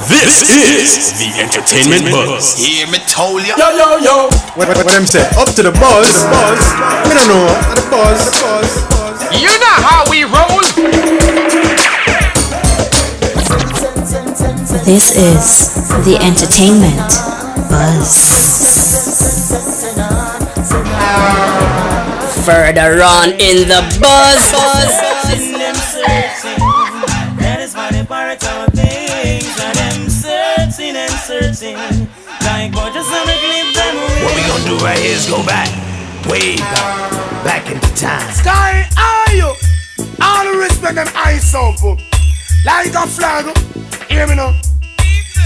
This is the Entertainment Buzz. Hear me told ya. Yo. What them say? Up to the buzz. Me don't know. The buzz. You know how we roll. This is the Entertainment Buzz. Further on in the buzz. That is why they part of things. And them searching. Like what just wanna clip them away. What we gonna do right here is go back, way back into time. Sky, are you? All the respect them eyes up. Like a flag. Hear me now.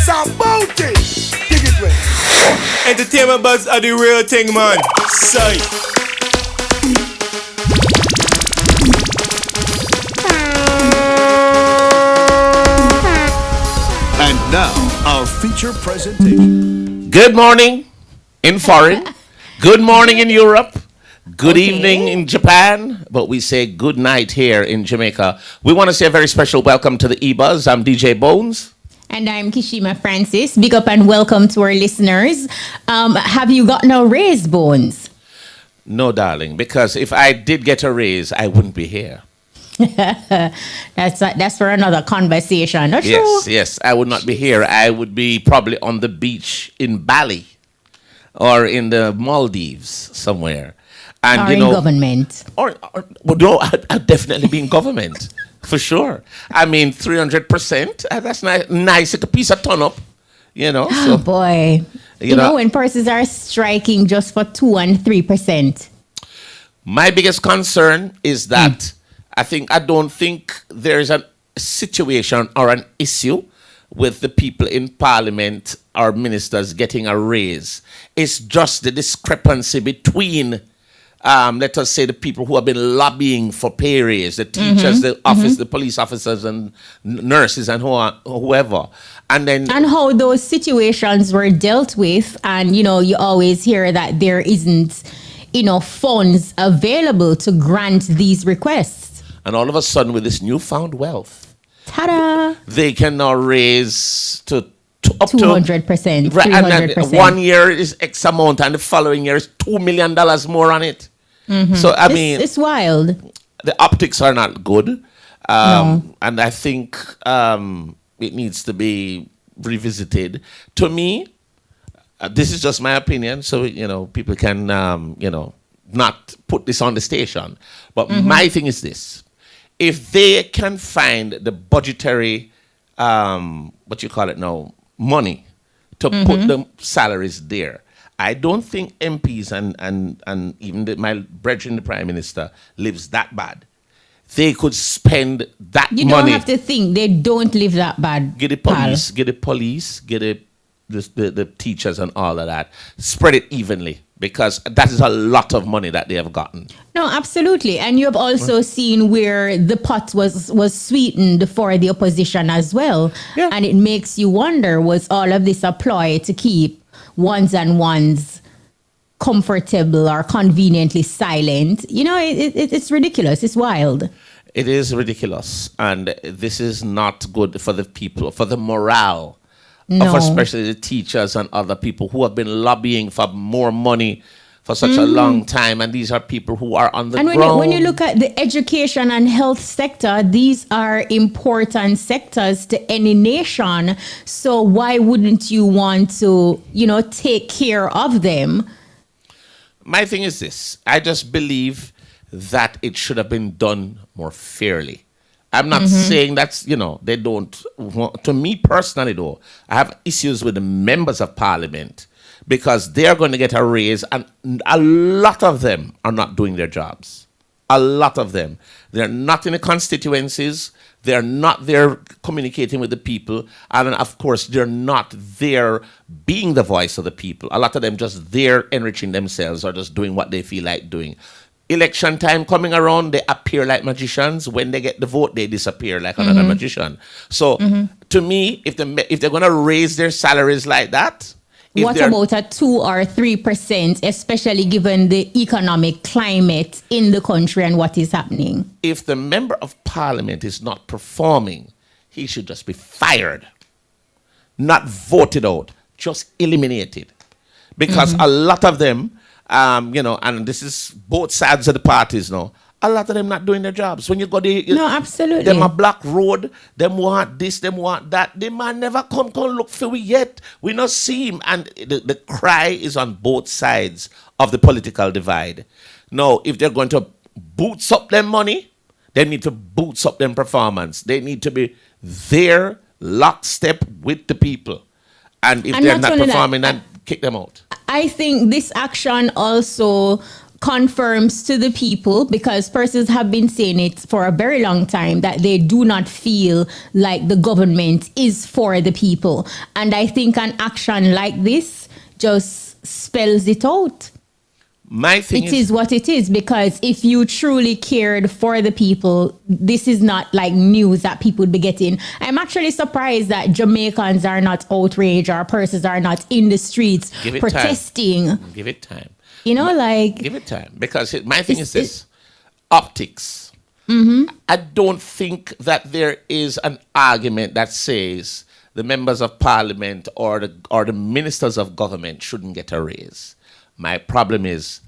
So bounty. Dig it way. Entertainment Buzz are the real thing, man. Sight. And now, our feature presentation. Good morning in foreign. Good morning in Europe. Good evening in Japan. But we say good night here in Jamaica. We want to say a very special welcome to the EBUZZ. I'm DJ Bones. And I'm Kishima Francis. Big up and welcome to our listeners. Have you got no raise, Bones? No, darling, because if I did get a raise, I wouldn't be here. That's for another conversation. Not true? Yes, I would not be here. I would be probably on the beach in Bali or in the Maldives somewhere. And or in government. Well, no, I'd definitely be in government. For sure. I mean, 300%. That's nice. It's a piece of ton up, So, oh, boy. You know, when persons are striking just for 2 and 3%. My biggest concern is that I don't think there's a situation or an issue with the people in parliament or ministers getting a raise. It's just the discrepancy between let us say the people who have been lobbying for pay raise, the teachers, the police officers and nurses and whoever. And how those situations were dealt with. And, you always hear that there isn't enough funds available to grant these requests. And all of a sudden with this newfound wealth, ta-da! They can now raise to up 200%. Right, and 1 year is X amount and the following year is $2 million more on it. So, it's wild. The optics are not good. And I think it needs to be revisited. To me, this is just my opinion. So, people can, not put this on the station. But my thing is this. If they can find the budgetary, money to put the salaries there, I don't think MPs and even my brethren, the Prime Minister, lives that bad. They could spend that money. You don't have to think they don't live that bad. Get the police, get the teachers and all of that. Spread it evenly because that is a lot of money that they have gotten. No, absolutely. And you have also seen where the pot was sweetened for the opposition as well. Yeah. And it makes you wonder, was all of this a ploy to keep ones and ones comfortable or conveniently silent? It's ridiculous. It's wild. It is ridiculous. And this is not good for the people, for the morale of especially the teachers and other people who have been lobbying for more money for such a long time. And these are people who are on the ground. And when you look at the education and health sector, these are important sectors to any nation. So why wouldn't you want to, take care of them? My thing is this. I just believe that it should have been done more fairly. I'm not saying that's, they don't want, to me personally though, I have issues with the members of parliament because they're going to get a raise and a lot of them are not doing their jobs. A lot of them. They're not in the constituencies. They're not there communicating with the people. And of course, they're not there being the voice of the people. A lot of them just there enriching themselves or just doing what they feel like doing. Election time coming around, they appear like magicians. When they get the vote, they disappear like another magician. So to me, if they're going to raise their salaries like that, what about a 2 or 3%, especially given the economic climate in the country and what is happening? If the member of parliament is not performing, he should just be fired. not voted out, just eliminated. Because a lot of them, and this is both sides of the parties now, a lot of them not doing their jobs. When you go there, No, absolutely. them a block road, them want this, them want that. The man never come look for we yet. We not see him. And the cry is on both sides of the political divide. Now, if they're going to boots up them money, they need to boots up them performance. They need to be there, lockstep with the people. And if they're not performing, then kick them out. I think this action also confirms to the people, because persons have been saying it for a very long time, that they do not feel like the government is for the people. And I think an action like this just spells it out. My thing is what it is, because if you truly cared for the people, this is not like news that people would be getting. I'm actually surprised that Jamaicans are not outraged, or persons are not in the streets protesting. Give it time. You know, like... Give it time. Because my thing is this. Optics. I don't think that there is an argument that says the members of parliament or the ministers of government shouldn't get a raise. My problem is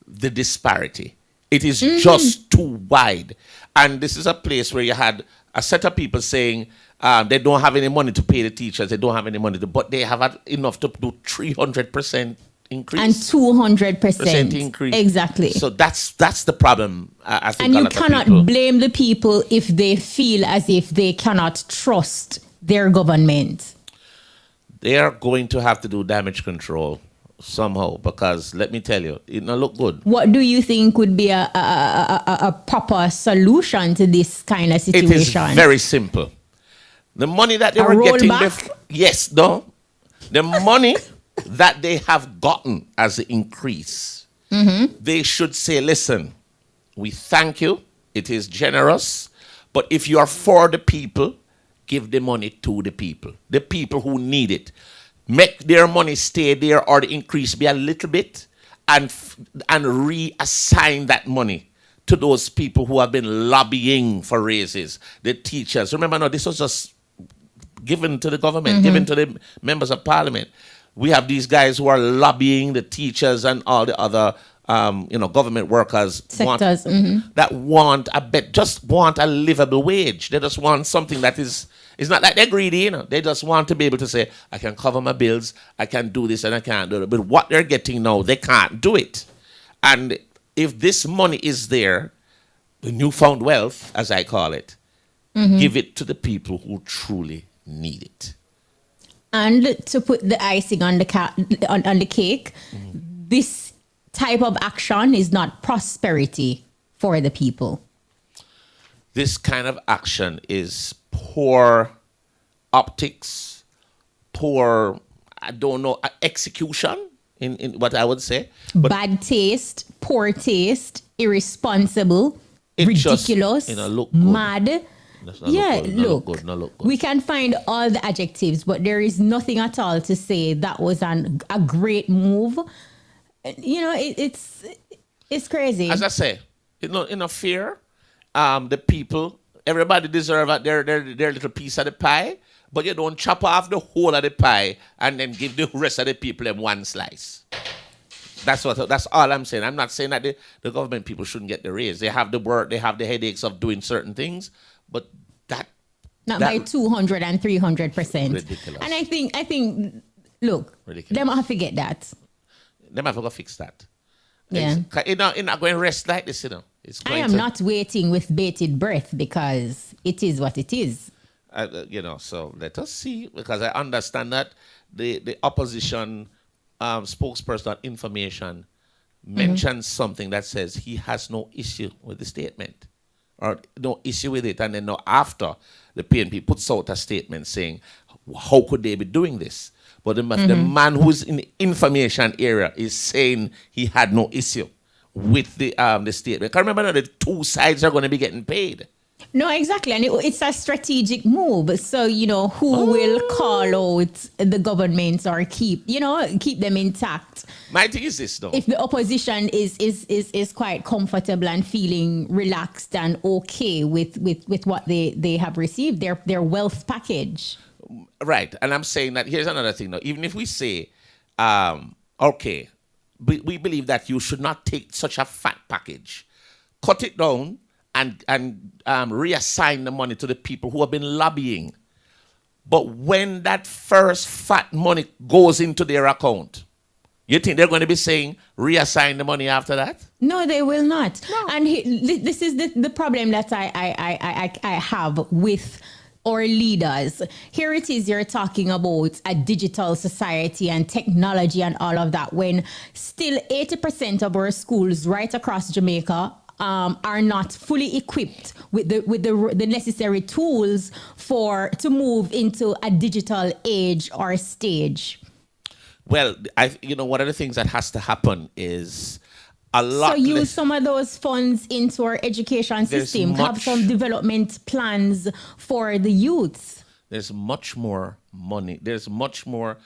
the disparity. It is just too wide. And this is a place where you had a set of people saying they don't have any money to pay the teachers. They don't have any money but they have had enough to do 300% increase. And 200% increase. Exactly. So that's the problem, I think. And you cannot blame the people if they feel as if they cannot trust their government. They are going to have to do damage control somehow, because let me tell you, it not look good. What do you think would be a proper solution to this kind of situation? It is very simple. The money that they were getting before, the money that they have gotten as an increase, they should say, listen, we thank you, it is generous, but if you are for the people, give the money to the people who need it. Make their money stay there, or the increase be a little bit, and reassign that money to those people who have been lobbying for raises. The teachers. Remember, no, this was just given to the government, given to the members of parliament. We have these guys who are lobbying the teachers and all the other, government workers sectors that want just want a livable wage. They just want something that is. It's not like they're greedy, They just want to be able to say, I can cover my bills, I can do this and I can't do it. But what they're getting now, they can't do it. And if this money is there, the newfound wealth, as I call it, give it to the people who truly need it. And to put the icing on the cake, this type of action is not prosperity for the people. This kind of action is poor optics, poor, execution in what I would say. But bad taste, poor taste, irresponsible, ridiculous, just, mad. Look good. We can find all the adjectives, but there is nothing at all to say that was a great move. It's crazy. As I say, in a fear, the people, everybody deserve their little piece of the pie, but you don't chop off the whole of the pie and then give the rest of the people them one slice. That's all I'm saying. I'm not saying that the government people shouldn't get the raise. They have the work, they have the headaches of doing certain things, but not by 200 and 300%. Ridiculous. And I think, look, ridiculous. Them have to get that. Them have to go fix that. Yeah. It's not going to rest like this, I am not waiting with bated breath, because it is what it is. So let us see, because I understand that the opposition spokesperson on information mentions something that says he has no issue with the statement, or no issue with it, and then after the PNP puts out a statement saying, how could they be doing this? But the man who's in the information area is saying he had no issue with the statement. Because remember, the two sides are going to be getting paid. No, exactly. And it's a strategic move. So, who will call out the government or keep them intact? My thing is this, though. If the opposition is quite comfortable and feeling relaxed and okay with what they have received, their wealth package. Right. And I'm saying that here's another thing, though. Even if we say, okay, we believe that you should not take such a fat package, cut it down, and reassign the money to the people who have been lobbying. But when that first fat money goes into their account, you think they're going to be saying reassign the money after that? No, they will not. No. And this is the problem that I have with our leaders. Here it is, you're talking about a digital society and technology and all of that, when still 80% of our schools right across Jamaica are not fully equipped with the necessary tools to move into a digital age or stage. Well, one of the things that has to happen is a lot. So use some of those funds into our education system. Have some development plans for the youths. There's much more money. There's much more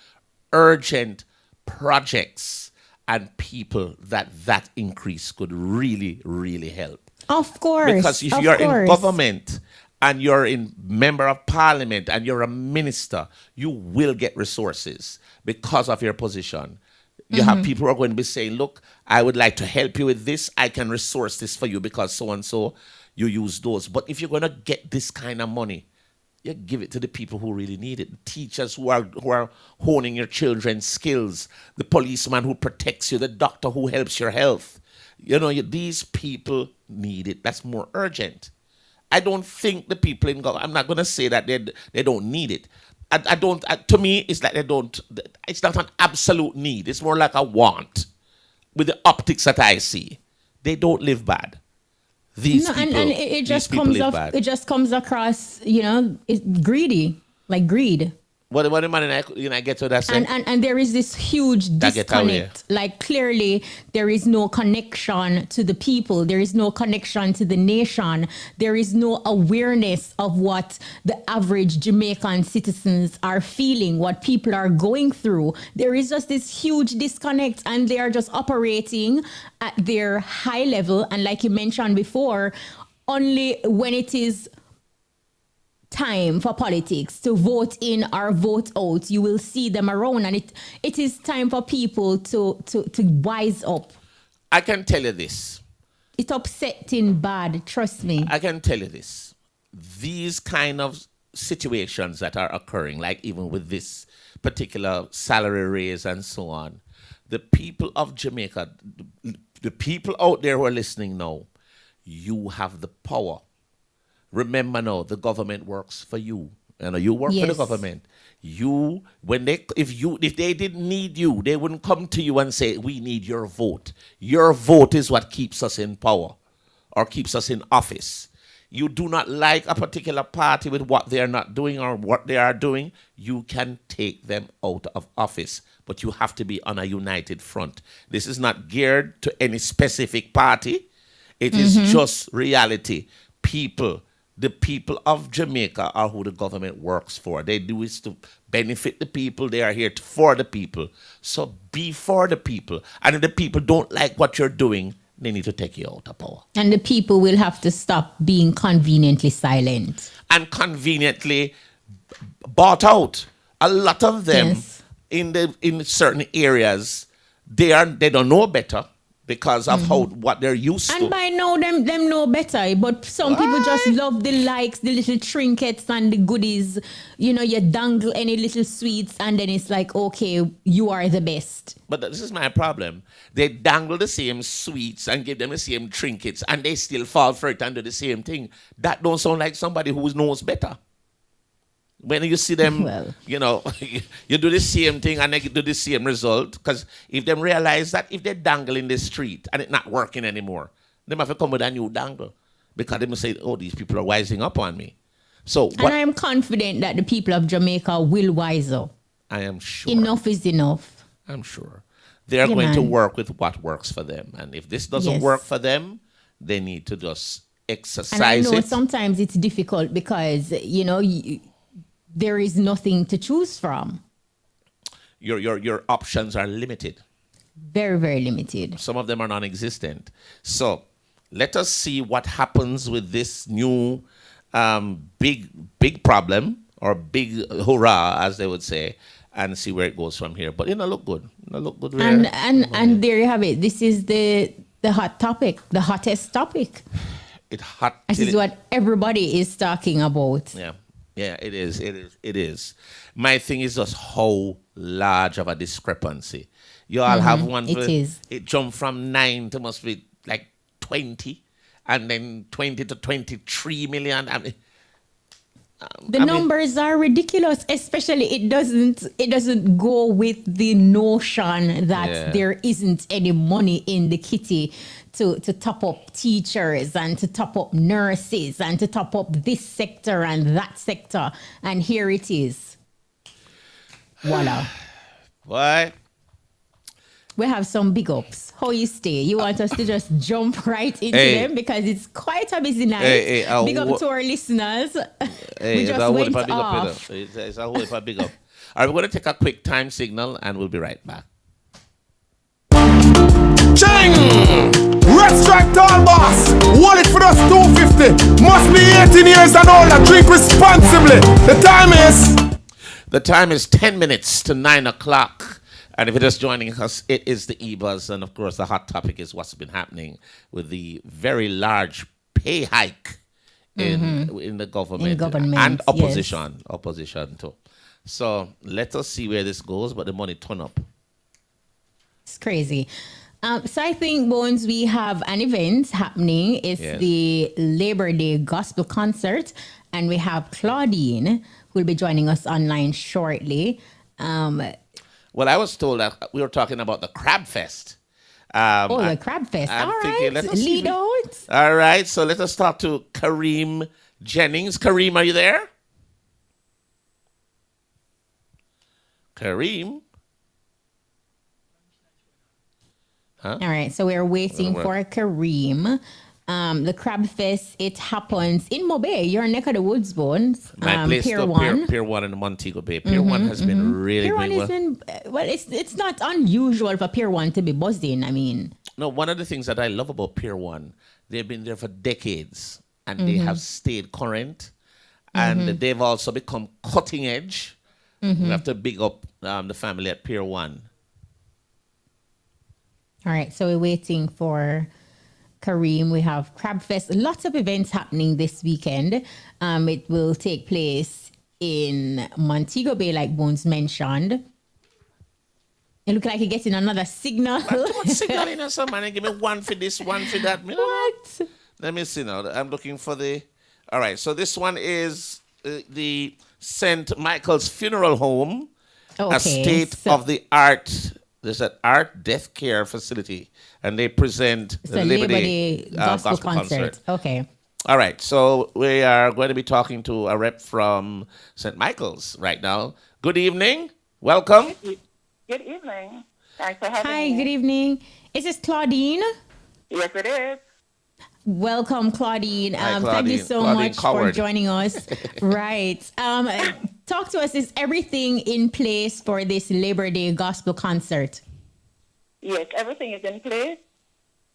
urgent projects and people that increase could really, really help. Of course. Because if you're in government and you're in member of parliament and you're a minister, you will get resources because of your position. You have people who are going to be saying, look, I would like to help you with this. I can resource this for you because so-and-so, you use those. But if you're going to get this kind of money, you give it to the people who really need it. The teachers who are honing your children's skills, the policeman who protects you, the doctor who helps your health. These people need it. That's more urgent. I don't think the people in government, I'm not going to say that they don't need it. To me, it's like it's not an absolute need. It's more like a want with the optics that I see. They don't live bad. These people, and it just comes across, it's greedy, like greed. What am I get to that? And there is this huge disconnect. Like clearly there is no connection to the people. There is no connection to the nation. There is no awareness of what the average Jamaican citizens are feeling, what people are going through. There is just this huge disconnect, and they are just operating at their high level. And like you mentioned before, only when it is time for politics to vote in or vote out, you will see them around, and it is time for people to wise up. I can tell you this. It's upsetting bad, trust me. I can tell you this. These kind of situations that are occurring, like even with this particular salary raise and so on, the people of Jamaica, the people out there who are listening now, you have the power. Remember now, the government works for you. You work for the government. If they didn't need you, they wouldn't come to you and say, we need your vote. Your vote is what keeps us in power or keeps us in office. You do not like a particular party with what they are not doing or what they are doing, you can take them out of office. But you have to be on a united front. This is not geared to any specific party. It is just reality. The people of Jamaica are who the government works for. They do it to benefit the people. They are here for the people. So be for the people. And if the people don't like what you're doing, they need to take you out of power. And the people will have to stop being conveniently silent. And conveniently bought out. A lot of them in certain areas, they don't know better. Because of what they're used to. And by now, them know better. But some people just love the likes, the little trinkets and the goodies. You dangle any little sweets and then it's like, okay, you are the best. But this is my problem. They dangle the same sweets and give them the same trinkets and they still fall for it and do the same thing. That don't sound like somebody who knows better. When you see them, you do the same thing and they do the same result. Because if they realize that if they dangle in the street and it's not working anymore, they have to come with a new dangle. Because they must say, oh, these people are wising up on me. And I am confident that the people of Jamaica will wise up. I am sure. Enough is enough. I'm sure. They're going to work with what works for them. And if this doesn't work for them, they need to just exercise And I know it. sometimes it's difficult because, there is nothing to choose from. Your options are limited. Very, very limited. Some of them are non-existent. So let us see what happens with this new big problem, or big hurrah, as they would say, and see where it goes from here. But look good. Look good. And there you have it. This is the hot topic, the hottest topic. It's hot. This is what everybody is talking about. Yeah, it is. My thing is just how large of a discrepancy. You all have one. It is. It jumped from 9 to must be like 20, and then 20 to 23 million. The numbers are ridiculous, especially it doesn't go with the notion that there isn't any money in the kitty to top up teachers and to top up nurses and to top up this sector and that sector. And here it is. Voila. What? We have some big ups. How you stay? You want us to just jump right into them because it's quite a busy night. Big up to our listeners. We just went off. It's a whole heap of big up. All right, we're going to take a quick time signal and we'll be right back. Ching! Red Strike Tall Boss. Wallet for us 250. Must be 18 years and older. Drink responsibly. The time is 10 minutes to 9 o'clock. And if you're just joining us, it is the EBUZZ. And of course, the hot topic is what's been happening with the very large pay hike in the government, and opposition. Yes. Opposition too. So let us see where this goes, but the money turn up. It's crazy. So I think, Bones, we have an event happening. It's the Labor Day Gospel Concert. And we have Claudine, who will be joining us online shortly. Well, I was told that we were talking about the Crab Fest. The Crab Fest. All right, lead out. All right, so let us talk to Kareem Jennings. Kareem, are you there? Kareem? Huh? All right, so we're waiting for Kareem. The Crab Fest, it happens in Mobay, your neck of the woods, Bones. My place, Pier 1. Pier 1 in the Montego Bay. Pier 1 has been really Pier 1 doing has been, it's not unusual for Pier 1 to be buzzing, I mean. No, one of the things that I love about Pier 1, they've been there for decades, and they have stayed current, and they've also become cutting edge. We have to big up the family at Pier 1. All right, so we're waiting for Kareem. We have Crab Fest. Lots of events happening this weekend. It will take place in Montego Bay, like Bones mentioned. It looks like you're getting another signal. Too much signal in us, man. Give me one for this, one for that. What? Let me see now. I'm looking for the... All right, so this one is the St. Michael's Funeral Home, a state-of-the-art... There's an art death care facility, and they present the Labor Day Gospel Concert. Okay. All right, so we are going to be talking to a rep from St. Michael's right now. Good evening. Welcome. Good evening. Thanks for having me. Hi, good evening. Is this Claudine? Yes, it is. Welcome, Claudine. Hi, Thank you so Claudine much Coward. for joining us. Right. Talk to us. Is everything in place for this Labor Day Gospel Concert? Yes, everything is in place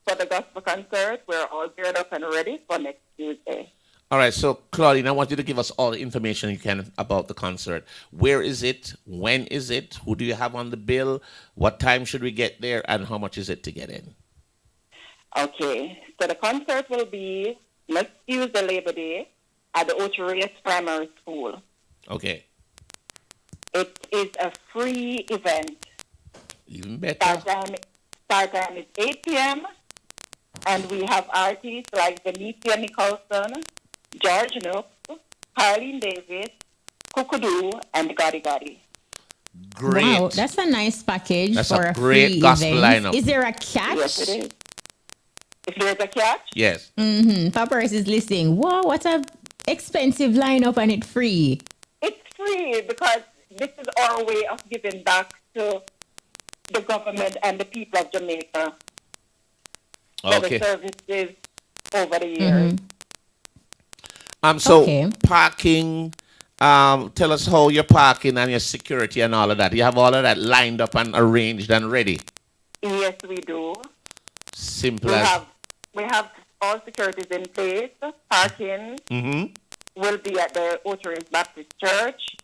for the gospel concert. We're all geared up and ready for next Tuesday. All right, so Claudine, I want you to give us all the information you can about the concert. Where is it? When is it? Who do you have on the bill? What time should we get there? And how much is it to get in? Okay, so the concert will be next Tuesday, Labor Day, at the Ocho Primary School. Okay. It is a free event. Even better. Start time is 8 p.m. And we have artists like Benicia Nicholson, George Nook, Carlene Davis, Kukudu, and Gotti Gotti. Great. Wow, that's a nice package. That's for a a great free gospel event. lineup. Is there a catch? Yes, it is. If there's a catch? Yes. Paparazzi is listening. Wow, what a expensive lineup and it's free. It's free because this is our way of giving back to the government and the people of Jamaica for the services over the years. So Okay. parking. Tell us how you're parking and your security and all of that. You have all of that lined up and arranged and ready. Yes, we do. Simple We as. have all securities in place. Parking Mm-hmm. will be at the Outreach Baptist Church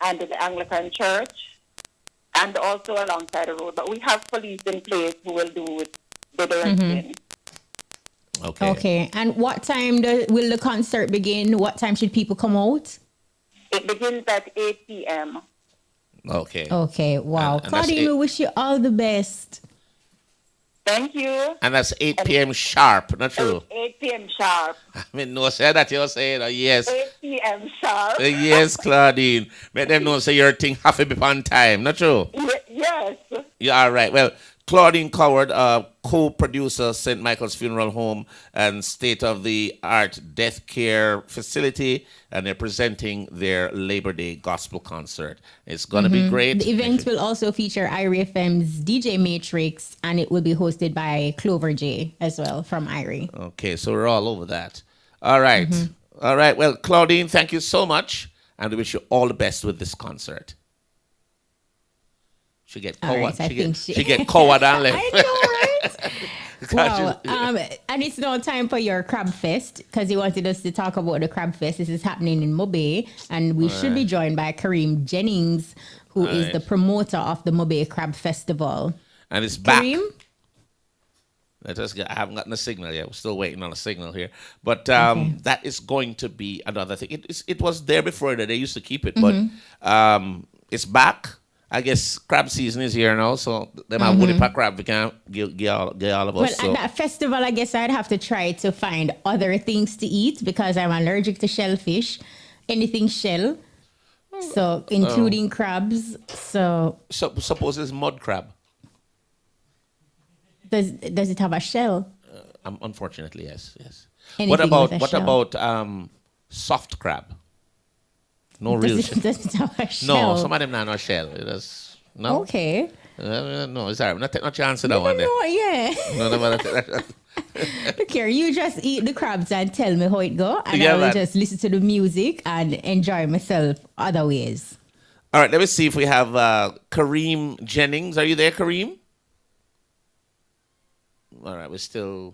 and the Anglican Church, and also alongside the road. But we have police in place who will do the directing. Okay. Okay. And what time will the concert begin? What time should people come out? It begins at 8 p.m. Okay. Okay. Wow. And that's Claudine, we wish you all the best. Thank you. And that's 8 p.m. sharp, not true? 8 p.m. sharp. I mean, no, say that you're saying, yes. 8 p.m. sharp. Yes, Claudine. Let them know, say your thing have to be on time, not true? Yes. Yeah, all right. Well, Claudine Coward, co-producer, St. Michael's Funeral Home and state-of-the-art death care facility, and they're presenting their Labor Day gospel concert. It's going to be great. The event will also feature Irie FM's DJ Matrix, and it will be hosted by Clover J as well from Irie. Okay, so we're all over that. All right. All right. Well, Claudine, thank you so much, and we wish you all the best with this concert. She get All coward. right, She get coward and left. I know, right? Because Wow. And it's now time for your Crab Fest, because you wanted us to talk about the Crab Fest. This is happening in Mobe, and we should be joined by Kareem Jennings, who is the promoter of the Mobe Crab Festival. And it's back. Kareem? I haven't gotten a signal yet. We're still waiting on a signal here. But that is going to be another thing. It was there before that they used to keep it, but it's back. I guess crab season is here now, so them have woody pack crab we can get all of us. Well, So. at that festival, I guess I'd have to try to find other things to eat because I'm allergic to shellfish, anything shell, so including crabs. So Suppose it's mud crab. does it have a shell? Unfortunately, yes. Anything What with a about shell. soft crab? No real Does shell. it have a shell? No, some of them not no shell. It is no. Okay. No, it's alright. Not take no chance in that one there. No, yeah. No, take Look here, you just eat the crabs and tell me how it go, and Yeah, I will man. just listen to the music and enjoy myself other ways. All right, let me see if we have Kareem Jennings. Are you there, Kareem? All right, we're still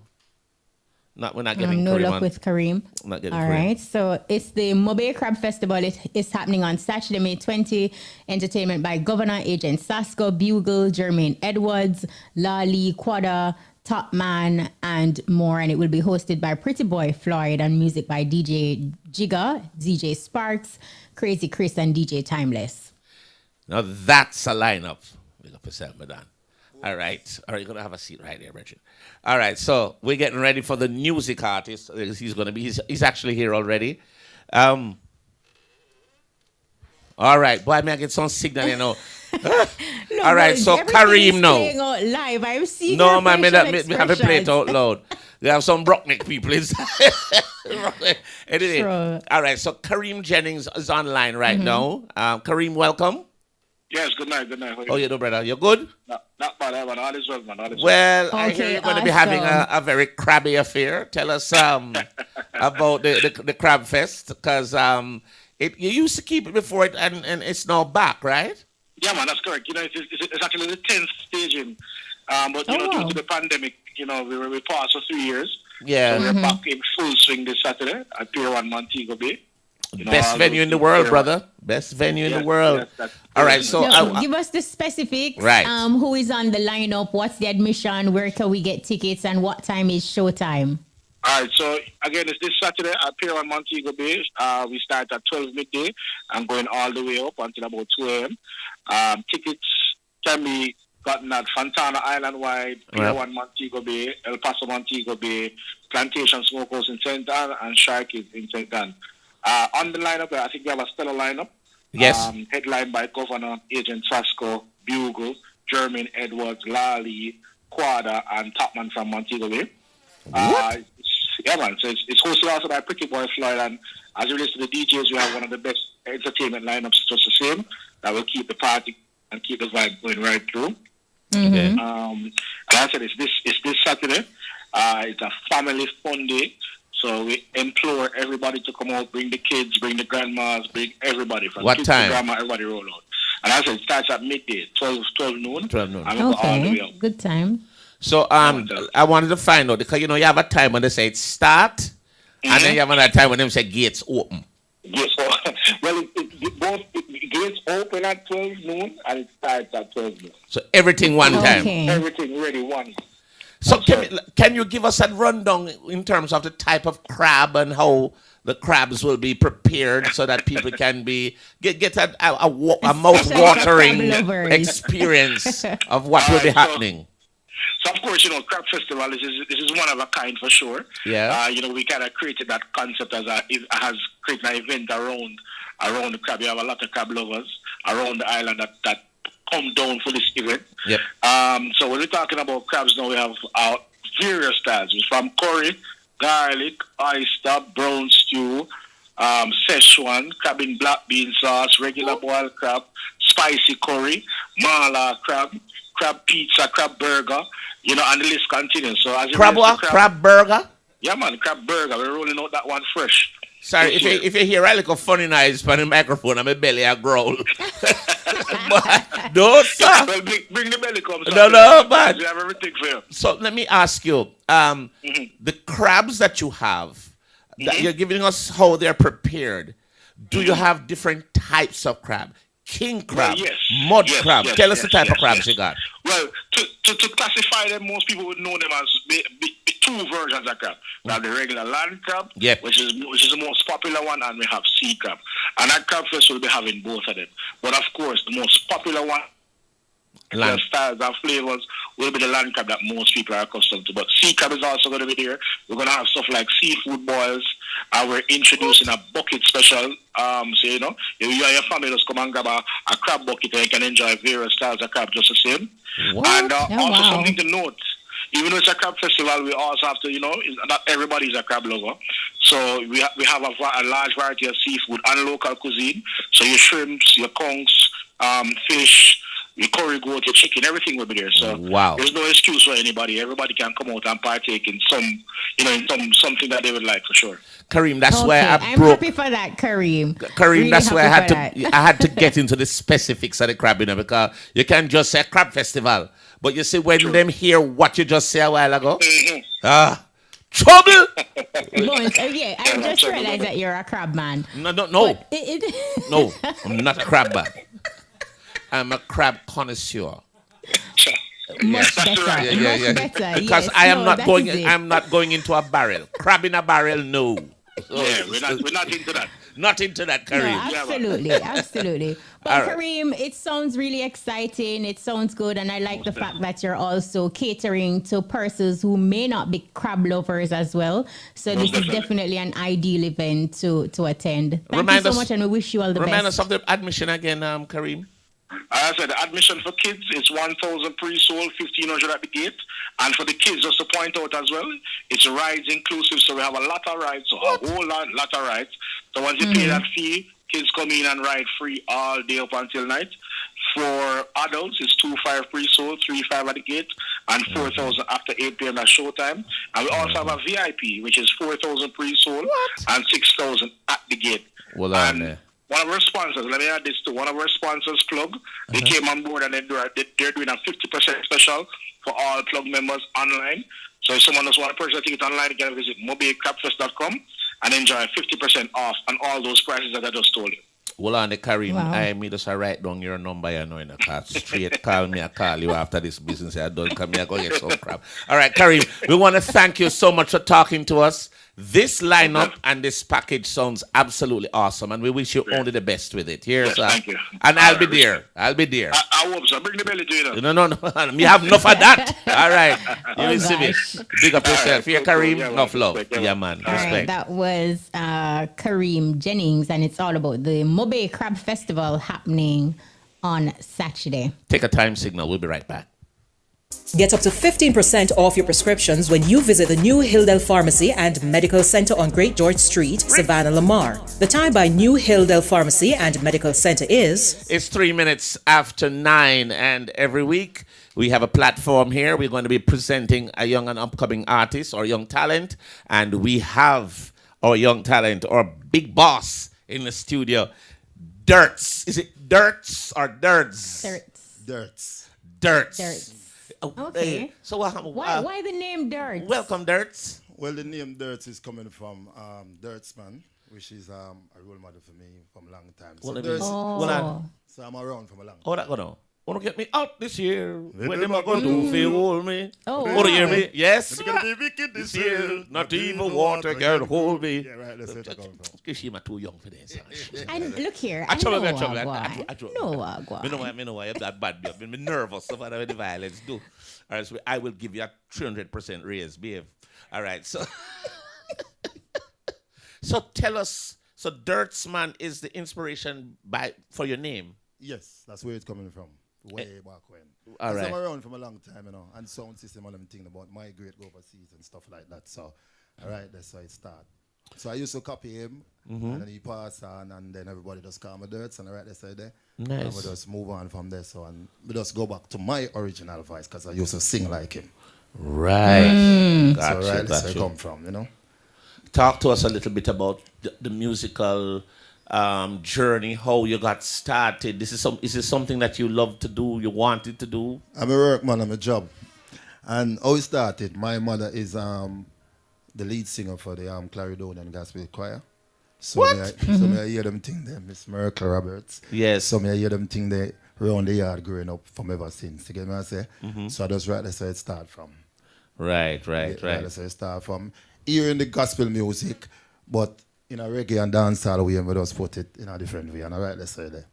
we're not getting No Kareem luck on. with Kareem. Not getting All Kareem. right, so it's the Mobe Crab Festival. It is happening on Saturday, May 20. Entertainment by Governor Agent Sasko, Bugle, Jermaine Edwards, Lali, Quada, Top Man, and more. And it will be hosted by Pretty Boy Floyd and music by DJ Jigga, DJ Sparks, Crazy Chris, and DJ Timeless. Now that's a lineup. Big up yourself, madam. All right. All right, you're going to have a seat right there, Richard. All right, so we're getting ready for the music artist. He's actually here already. All right, boy, may I get some signal, you know. All right, so Kareem now. Playing out live. I'm seeing No, your man, me facial have to play it expressions. out loud. They have some Brockneck people inside. Anyway, Sure. all right, so Kareem Jennings is online right now. Kareem, welcome. Yes, good night. Oh, you know, brother, you good? Not bad, man. All is well, man. All is Well, I hear Okay, you're going to be having awesome. a very crabby affair. Tell us about the Crab Fest, because you used to keep it before it, and it's now back, right? Yeah, man, that's correct. You know, it's actually the 10th staging. But, you know, wow. due to the pandemic, you know, we paused for 3 years. Yeah. So we're back in full swing this Saturday at Pier 1 Montego Bay. You know, Best all venue those in the world, Pier 1. brother. Best venue in the world. yes, that's- All right, so No, give us the specifics. Right. Who is on the lineup? What's the admission? Where can we get tickets? And what time is showtime? All right, so again, it's this Saturday at Pier 1 Montego Bay. We start at 12 midday and going all the way up until about 2 a.m. Tickets can be gotten at Fontana Island Wide, Pier 1 Montego Bay, El Paso Montego Bay, Plantation Smokehouse in St. Ann, and Sharky's in St. Ann. On the lineup, I think we have a stellar lineup. Yes. Headlined by Governor Agent Sasko, Bugle, Jermaine Edwards, Lali, Quada, and Topman from Montego Bay. Yeah, man. So it's hosted also by Pretty Boy Floyd, and as it relates to the DJs, we have one of the best entertainment lineups just the same that will keep the party and keep the vibe going right through. Okay. And I said it's this Saturday. It's a family fun day. So we implore everybody to come out, bring the kids, bring the grandmas, bring everybody. From What kids time? to grandma, everybody roll out. And as I said, it starts at midday, 12 noon. 12 noon. And we go all the way Okay, up. good time. So I wanted to find out because you have a time when they say it start, and then you have another time when they say gates open. Yes, well, gates open at 12 noon and it starts at 12 noon. So everything one time. Okay. Everything ready one. So can you give us a rundown in terms of the type of crab and how the crabs will be prepared so that people can get a mouth-watering experience of what will be happening? So of course, Crab Festival this is one of a kind for sure. Yeah. We kind of created that concept has created an event around the crab. You have a lot of crab lovers around the island that come down for this event. Yep. So when we're talking about crabs now, we have various styles from curry, garlic, oyster, brown stew, Szechuan, crab in black bean sauce, regular boiled crab, spicy curry, mala crab, crab pizza, crab burger, and the list continues. So as Crab what? Crab burger? Yeah, man, crab burger. We're rolling out that one fresh. Sorry, if you hear I like a funny noise from the microphone, I'm a belly a growl. No, sir. Well, bring the belly come. No, man. We have everything for you. So let me ask you, the crabs that you have, that you're giving us how they're prepared. Do you have different types of crab? King crab, mud crab. Tell us the type of crabs you got. Well, to classify them, most people would know them as two versions of crab. We have the regular land crab, which is the most popular one, and we have sea crab. And at Crab Fest will be having both of them. But of course, the most popular one, the styles and flavors, will be the land crab that most people are accustomed to. But sea crab is also going to be there. We're going to have stuff like seafood boils. We're introducing a bucket special. So, if you and your family just come and grab a crab bucket and you can enjoy various styles of crab just the same. What? And also something to note, even though it's a crab festival, we also have to, not everybody's a crab lover. So we have a large variety of seafood and local cuisine. So your shrimps, your conchs, fish, your curry goat, your chicken, everything will be there. So there's no excuse for anybody. Everybody can come out and partake in something that they would like for sure. Kareem, that's why I'm happy for that, Kareem. Kareem, really that's why I had to that. get into the specifics of the crab, because you can't just say crab festival. But you see, when them hear what you just said a while ago, trouble. I just realized that you're a crab man. No. No, I'm not a crab man. I'm a crab connoisseur. Much better. Yeah. Because I'm not going into a barrel. Crab in a barrel, no. We're not into that. Not into that, Kareem. No, absolutely. But Kareem, it sounds really exciting. It sounds good, and I like the fact that you're also catering to persons who may not be crab lovers as well. So this is definitely an ideal event to attend. Thank you so much, and we wish you all the best. Remind us of the admission again, Kareem. As I said, the admission for kids is 1,000 pre-sold, 1,500 at the gate. And for the kids, just to point out as well, it's rides inclusive. So we have a lot of rides, a whole lot of rides. So once you pay that fee, kids come in and ride free all day up until night. For adults, it's 2,500 pre-sold, 3,500 at the gate, and 4,000 after 8 p.m. at showtime. And we also have a VIP, which is 4,000 pre-sold and 6,000 at the gate. One of our sponsors, let me add this to one of our sponsors, Plug. They came on board and they're doing a 50% special for all Plug members online. So if someone does want to purchase a ticket online, you can visit mobilecrabfest.com and enjoy 50% off on all those prices that I just told you. Well, on the Kareem, I me just write down your number, in the car. Straight call me, I call you after this business. I don't come here, I go get some crap. All right, Kareem, we want to thank you so much for talking to us. This lineup and this package sounds absolutely awesome, and we wish you only the best with it. Thank you. And I'll be there. I hope so. Bring the belly to you. No. We have enough of that. All right. You see me. Big up yourself. Here, Kareem. Enough love. Yeah, man. All right, that was Kareem Jennings, and it's all about the Mobe Crab Festival happening on Saturday. Take a time signal. We'll be right back. Get up to 15% off your prescriptions when you visit the new Hilldale Pharmacy and Medical Center on Great George Street, Savannah, Lamar. The time by New Hilldale Pharmacy and Medical Center is... It's 3 minutes after 9, and every week we have a platform here. We're going to be presenting a young and upcoming artist or young talent, and we have our young talent, our big boss in the studio, Dirtz. Is it Dirtz or Dirtz? Dirtz. Dirtz. Okay. So why the name Dirtz? Welcome, Dirtz. Well, the name Dirtz is coming from Dirtz man, which is a role model for me from a long time. So, so I'm around from a long time. Oh, that go on. Want to get me out this year? When am I going to feel hold me? Oh, want to hear me? Yes. It's going to be wicked this year. Not even water can hold me. Yeah, right. That's where it comes from. She's too young for this. And look here. I know why I'm that bad. I'm nervous about what the violence do. All right, so I will give you a 300% raise, behave. All right, so so tell us. So Dirtz man is the inspiration for your name. Yes, that's where it's coming from. Way back when. All right. I'm around from a long time, and sound system and them thinking about migrate, go overseas and stuff like that. So, all right, that's how it started. So I used to copy him, and then he passed on, and then everybody just call me Dirtz, and all right, that's how there. Nice. And we just move on from there. So, and we just go back to my original voice because I used to sing like him. Right. Gotcha, so right, that's where I come from, Talk to us a little bit about the musical journey, how you got started. Is this something that you love to do, you wanted to do? I'm a work man, I'm a job. And how it started, my mother is the lead singer for the Clarendonian Gospel Choir. So What? So I hear them thing there, Miss Miracle Roberts. Yes. So I hear them thing there around the yard growing up from ever since. You get me I say? So I just right that's where it start from. Right. That's where it start from. Hearing the gospel music, but in a reggae and dancehall way, and we just put it in a different way. And I right, let's say that.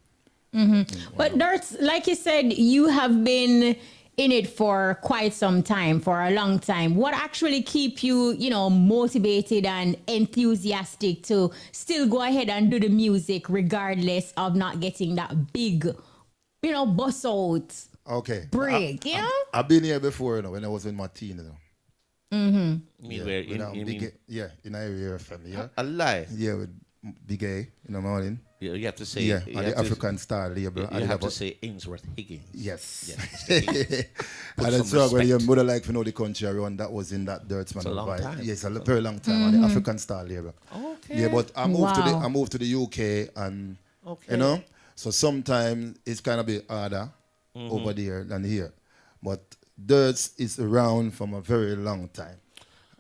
But Dirtz, like you said, you have been in it for quite some time, for a long time. What actually keep you, motivated and enthusiastic to still go ahead and do the music regardless of not getting that big, bust out break, I've been here before, when I was in my teen, In area family, yeah. A lie. Yeah, with Big A in the morning. Yeah, you have to say. Yeah, and the African Star label. You have to say Ainsworth Higgins. Yes. Yes. And that's why when your mother like to know the country around, that was in that Dirtz man. It's a long time. Yes, a very long time. On the African Star label. Okay. Yeah, but I moved to the UK and so sometimes it's kind of a bit harder over there than here. But Dirtz is around from a very long time.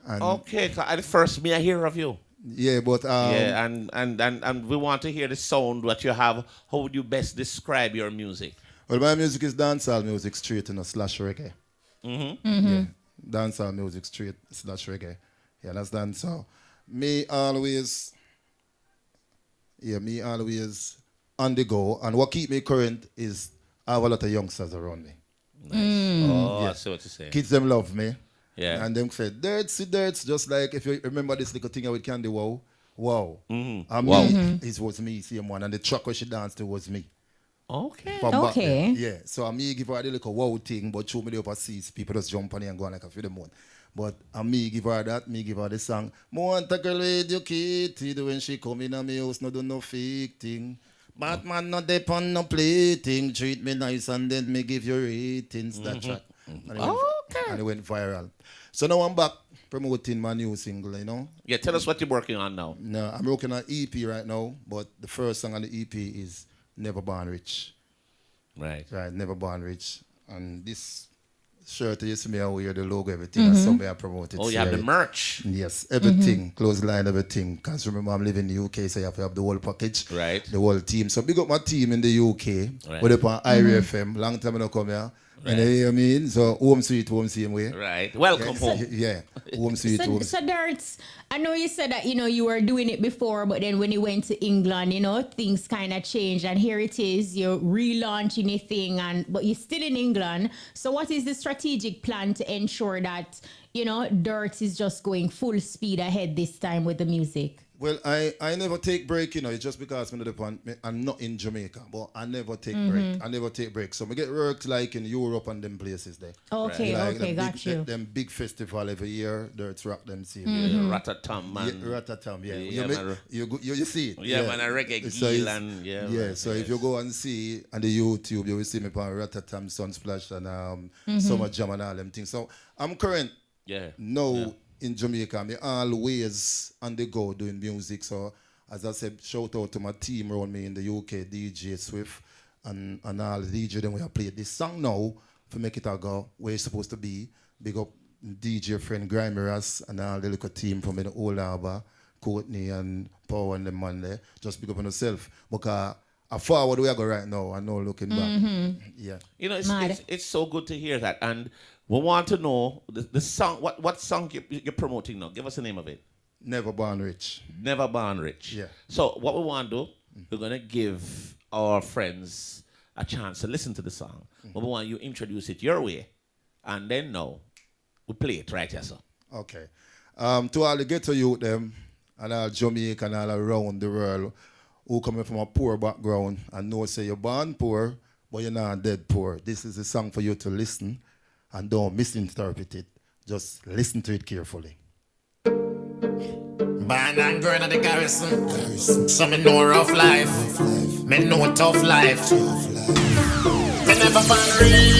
And Okay, at first I hear of you. Yeah, but and we want to hear the sound that you have. How would you best describe your music? Well, my music is dancehall music straight slash reggae. Yeah, dancehall music straight slash reggae. You understand? So me always on the go. And what keep me current is I have a lot of youngsters around me. Nice. I see what you're saying. Kids them love me. Yeah. And them say, Dirtz, just like if you remember this little thing with Candy Wow. And it was me, same one. And the track where she danced to was me. Okay. From back then. Yeah. So me give her the little wow thing, but show me the overseas. People just jump on it and go on like a few months. But me give her that, me give her the song. Want a girl educated when she come in a me house, no do no fake thing. Batman not depend no plating. Treat me nice and then me give you ratings. That track. And it went viral. So now I'm back promoting my new single, Yeah, tell us what you're working on now. No, I'm working on EP right now, but the first song on the EP is Never Born Rich. Right, Never Born Rich. And this shirt you see me, I wear the logo, everything. That's something I promoted. Oh, you have the merch. Yes, everything. Clothesline, everything. Because remember, I'm living in the UK, so you have to have the whole package. Right. The whole team. So big up my team in the UK. Right. We're up on IRA FM. Long time I don't come here. Right. And you hear me? So home sweet, home same way. Right. Welcome home. Yeah. Home sweet, home. So Dirtz, I know you said that, you were doing it before, but then when you went to England, things kind of changed. And here it is, you're relaunching a thing, but you're still in England. So what is the strategic plan to ensure that, Dirtz is just going full speed ahead this time with the music? Well, I never take break, it's just because I'm not in Jamaica, but I never take break. I never take break. So I get work like in Europe and them places there. Okay, like okay, got you. Them big festival every year, Dirtz rock them see. Ratatam, man. Yeah, Ratatam, yeah. Yeah, man. You see it. Yeah, man, a reggae geel and yeah. Man, So if you go and see on the YouTube, you will see me on Ratatam, Sunsplash, and Summer Jam and all them things. So I'm current. No. In Jamaica, I'm always on the go doing music. So, as I said, shout out to my team around me in the UK, DJ Swift, and all the DJ. Then we have played this song now to make it a go where it's supposed to be. Big up DJ friend Grimeras and all the little team from the Old Harbour, Courtney and Power and the man there. Just big up on yourself. Because I forward where I go right now. I know looking back. Yeah. It's so good to hear that. And we want to know the song. What song you're promoting now? Give us the name of it. Never Born Rich. Never Born Rich. Yeah. So what we want to do, we're going to give our friends a chance to listen to the song. But we want you to introduce it your way. And then now, we play it right here, sir. Okay. To all the ghetto youth them, and all Jamaica and all around the world who coming from a poor background and know say you're born poor, but you're not dead poor. This is a song for you to listen and don't misinterpret it. Just listen to it carefully. Born and grown at the garrison. So me know rough life. Me know tough life. Me never born rich.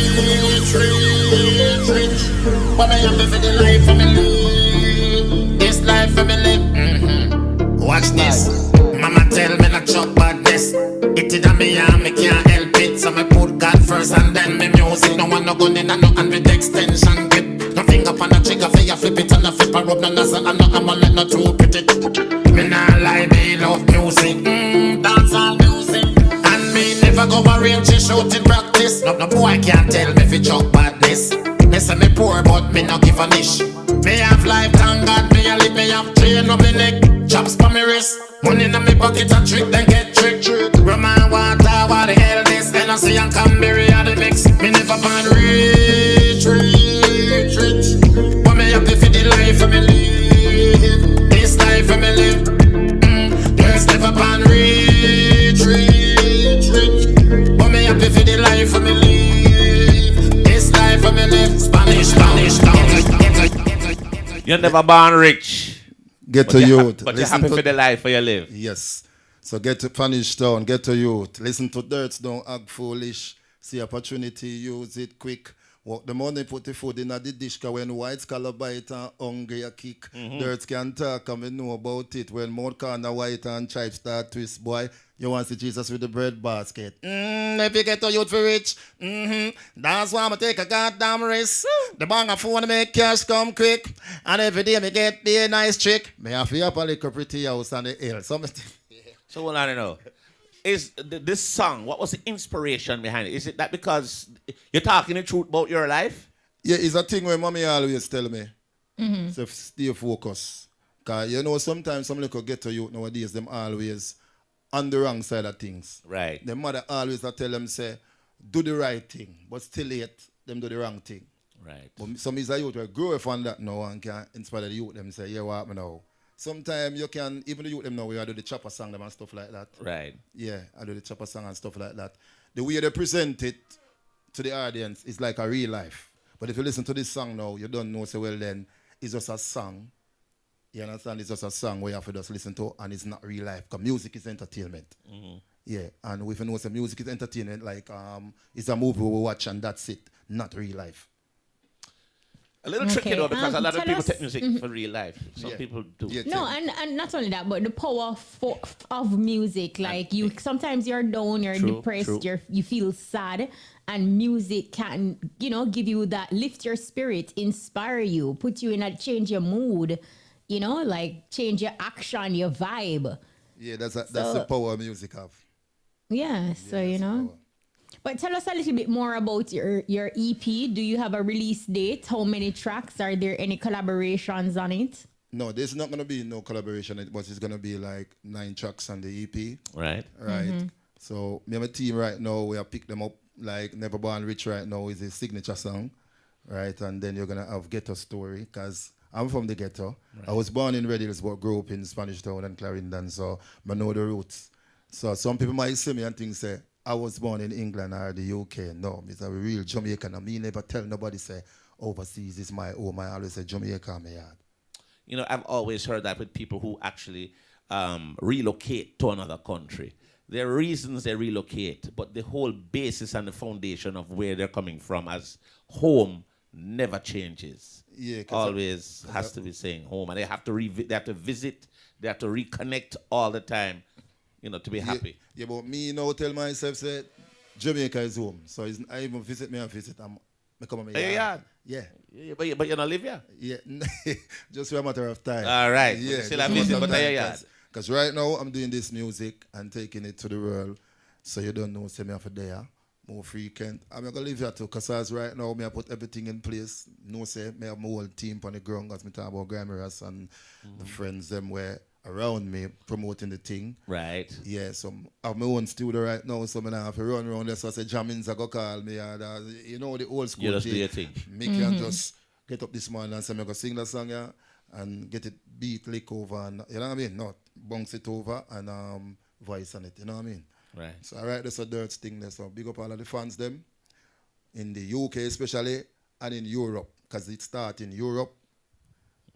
But me happy for the life for me live. This life for me live. Watch this. Mama tell me not chop badness. It is a me and me can't help it. So me put God first and then me music. No one no gun in and no hand with extension grip. No finger on the trigger for you flip it and the flip a rub no nozzle and no I'ma let no true pit it. Me nah lie, me love music. Dance all music. And me never go a real shoot in practice. No boy can't tell me fi chop badness. They say me poor but me no give a niche. Me have life, thank God, me a live, me have chain up me neck. Chops for me wrist, money in my pocket a trick, then get trick. Rum and water, what the hell this? Hennessy and Canberry are the mix. Me never born rich. But me happy for the life for me live. This life for me live. There's never born rich. But me happy for the life for me live. This life for me live. Spanish. You're never born rich. Get to youth. But you're happy for the life where you live. Yes. So get to Spanish Town, get to youth. Listen to Dirtz, don't act foolish. See opportunity, use it quick. Walk the money, put the food in the dish. Cause when white color bite and hungry a kick. Dirtz can talk and we know about it. When more corner white and chive start twist, boy, you want to see Jesus with the bread basket. If you get to youth for rich, that's why I'm take a goddamn risk. The bank of phone make cash come quick. And every day me get be a nice trick. Me have to up a little pretty house on the hill. So what I know is this song, what was the inspiration behind it? Is it that because you're talking the truth about your life? Yeah, it's a thing where mommy always tell me. So stay focused. Because sometimes some little ghetto youth nowadays, them always on the wrong side of things. Right. The mother always tell them, say, do the right thing, but still late, them do the wrong thing. Right. But some is a youth will grow up on that now and can inspire the youth them say, yeah, what me now? Sometimes you can, even the youth them now, we do the chopper song them and stuff like that. Right. Yeah, I do the chopper song and stuff like that. The way they present it to the audience is like a real life. But if you listen to this song now, you don't know, so well then, it's just a song. You understand? It's just a song where you have to just listen to, and it's not real life. Because music is entertainment. Yeah, and if you know, music is entertainment, like it's a movie we watch and that's it, not real life. A little tricky though, because a lot of people take music for real life. Some people do. Yeah, No, and not only that, but the power of music. Like you, sometimes you're down, you're depressed, you feel sad, and music can, give you that, lift your spirit, inspire you, put you in a, change your mood, like change your action, your vibe. Yeah, that's the power of music have. Yeah, so But tell us a little bit more about your EP. Do you have a release date? How many tracks? Are there any collaborations on it? No, there's not going to be no collaboration, but it's going to be like 9 tracks on the EP. Right. So me and my team right now, we have picked them up. Like Never Born Rich right now is a signature song. Right, and then you're going to have Ghetto Story, because I'm from the ghetto. Right. I was born in Red Hills, but grew up in Spanish Town and Clarendon, so I know the roots. So some people might see me and think, say, I was born in England or the UK. No, it's a real Jamaican. And me never tell nobody, say, overseas is my home. I always say Jamaica, my yard. You know, I've always heard that with people who actually relocate to another country. There are reasons they relocate, but the whole basis and the foundation of where they're coming from as home never changes. Yeah, always has to be saying home, and they have to they have to visit, they have to reconnect all the time, you know, to be happy. Yeah, but me now tell myself say Jamaica is home, so I even visit me and visit. I come on my yard. Yeah. But you don't live here. Yeah, just for a matter of time. All right. Yeah, still a visit, but I yard. Because right now I'm doing this music and taking it to the world, so you don't know, say me off there. More frequent. I'm going to live here too, because right now I put everything in place. No say, I have my whole team on the ground, as I talk about Grammars and the friends them were around me promoting the thing. Right. Yeah, so I have my own studio right now, so I don't have to run around there. So I say, Jammins are going to call me. You know, the old school you just do your thing. Me can just get up this morning and say, I'm going to sing the song here and get it beat, lick over, and you know what I mean? Not bounce it over and voice on it, you know what I mean? Right. So I write this a Dirtz thing there, so big up all of the fans them, in the UK especially, and in Europe, because it starts in Europe.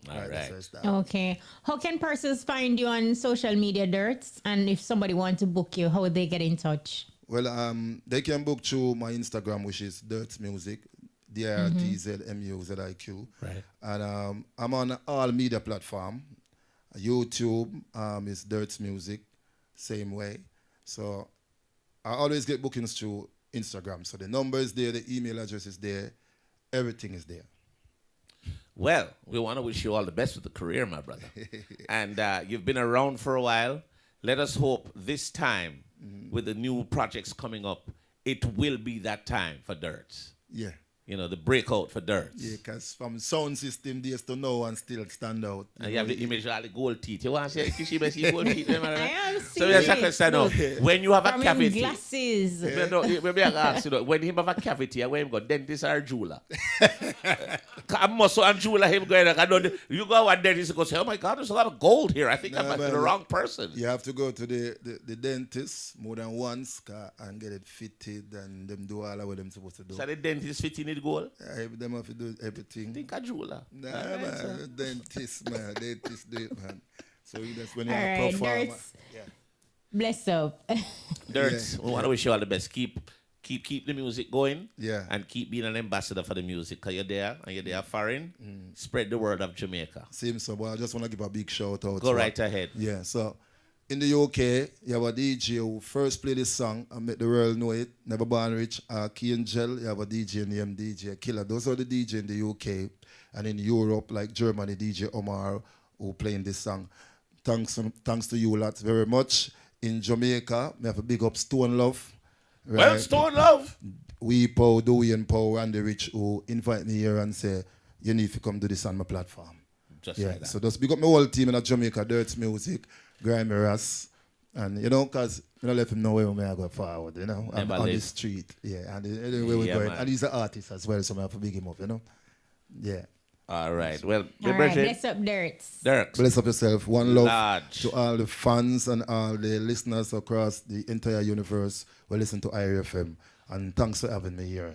All right. Okay. How can persons find you on social media, Dirtz? And if somebody wants to book you, how would they get in touch? Well, they can book through my Instagram, which is Dirtz Music, DRTZMUZIQ. Right. And I'm on all media platform. YouTube is Dirtz Music, same way. So I always get bookings through Instagram. So the number is there, the email address is there, everything is there. Well, we want to wish you all the best with the career, my brother. And you've been around for a while. Let us hope this time, with the new projects coming up, it will be that time for Dirtz. Yeah. You know, the breakout for Dirtz. Yeah, because from sound system days to now and still stand out. And you have the image of all the gold teeth. You want to say, Kishibe see gold teeth? I am so yes, I can stand up. When you have a cavity. Glasses. Maybe I ask you, when him have a cavity, where him go, dentist or jeweler? I'm muscle and jeweler, him going, you go one dentist and go say, oh my God, there's a lot of gold here. I think I'm the wrong person. You have to go to the dentist more than once and get it fitted and them do all of what them supposed to do. So the dentist fitting it gold? Them have to do everything. Think a jeweler. Nah, man, dentist, man. Dentist do it, man. So that's when you have perform. Dirtz. Yeah. Bless up. Dirtz, we want to wish you all the best. Keep the music going. Yeah. And keep being an ambassador for the music. Because you're there and you're there foreign. Spread the word of Jamaica. Same so, but I just want to give a big shout out. Go right ahead. Yeah, so in the UK, you have a DJ who first played this song and make the world know it. Never Born Rich. Key Angel, you have a DJ named DJ Killer. Those are the DJ in the UK. And in Europe, like Germany, DJ Omar, who playing this song. Thanks to you lot very much. In Jamaica, we have a big up Stone Love. Right? Well, Stone Love. Weepo, Dewey and Pow, Randy Rich, who invite me here and say, you need to come do this on my platform. Just like that. So just big up my whole team in Jamaica, Dirtz Music, Grammars, and you know, because you know, let him know where we are going forward, you know, on the street. Yeah, and where we're going. Man. And he's an artist as well, so I have to big him up, you know. Yeah. All right. Well, all right. Bless up, Dirtz. Bless up yourself. One love to all the fans and all the listeners across the entire universe who listen to IRFM. And thanks for having me here.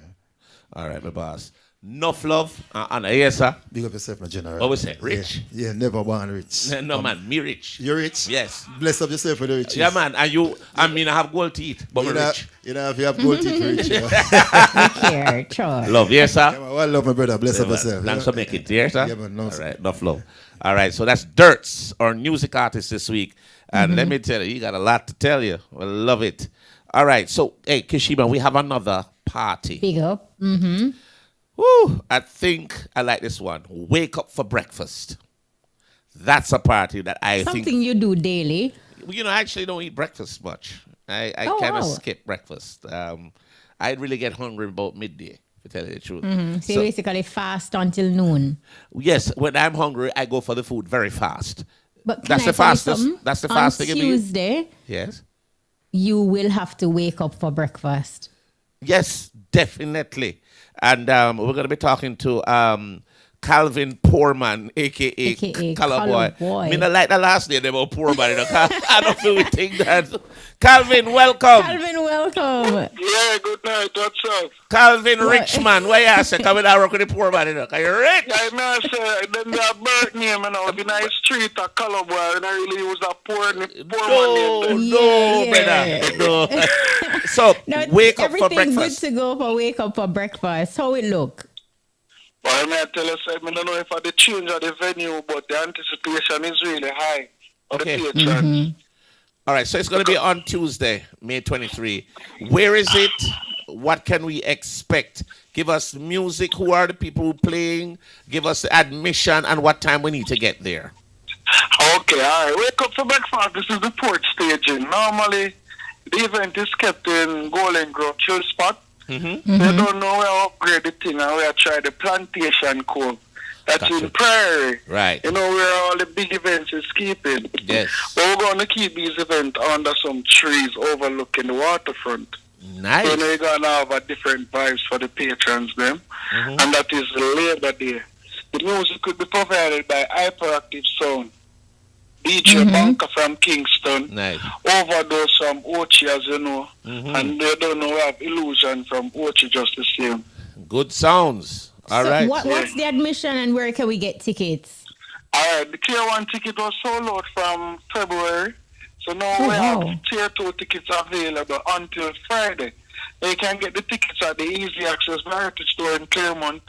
All right, my boss. Enough love and yes, sir. Big up yourself, my general. What we say? Rich? Yeah, never born rich. No, man, me rich. You're rich? Yes. Bless up yourself for the riches. Yeah, man. And you, I mean, I have gold teeth, but we're rich. You know, if you have gold teeth, you're rich. Here, sure. Love, yes, sir. Yeah, man, well, love, my brother. Bless up yourself. Thanks for making it, yes, sir. Yeah, man. No, all right, enough love. All right, so that's Dirtz, our music artist this week. And let me tell you, you got a lot to tell you. We love it. All right, so, hey, Kishima, we have another party. Big up. Woo, I think I like this one. Wake up for breakfast. That's a party that I think... Something you do daily. You know, I actually don't eat breakfast much. I kind of skip breakfast. I really get hungry about midday, to tell you the truth. So you basically fast until noon. Yes, when I'm hungry, I go for the food very fast. But that's the fastest. That's the fastest. On Tuesday, yes, you will have to wake up for breakfast. Yes, definitely. And we're going to be talking to Calvin Poorman, a.k.a. Color Boy. Me not like the last name about Poorman. You know, I don't feel we think that. Calvin, welcome. Calvin, welcome. Yeah, good night. What's up? Calvin Richman, why you say? Coming out work with the poor man, you know? Are you rich? I know, sir. Then the birth name, you know, in the street, a color boy, and I really use a poor man name. Brother. No. So, Now, wake up for everything breakfast. good to go for wake up for breakfast. How it look? Well, I may tell you, sir, I don't know if I the change of the venue, but the anticipation is really high. Okay. The patrons. All right, so it's going to be on Tuesday, May 23. Where is it? What can we expect? Give us music. Who are the people playing? Give us the admission and what time we need to get there. Okay, all right. Wake up for breakfast. This is the port staging. Normally, the event is kept in Golden Grove Chill Spot. They don't know where upgrade the thing and where try the Plantation Cove. That's in Prairie. Right. You know where all the big events is keeping. Yes. But we're going to keep these events under some trees overlooking the waterfront. Nice. So we're going to have a different vibes for the patrons them. And that is Labor Day. The music could be provided by Hyperactive Sound. DJ Bunker from Kingston. Nice. Overdose from Ochi, as you know. And they don't know we have Illusion from Ochi just the same. Good sounds. All right. What's the admission and where can we get tickets? All right. The Tier 1 ticket was sold out from February. So now we have Tier 2 tickets available until Friday. You can get the tickets at the Easy Access Variety Store in Claremont,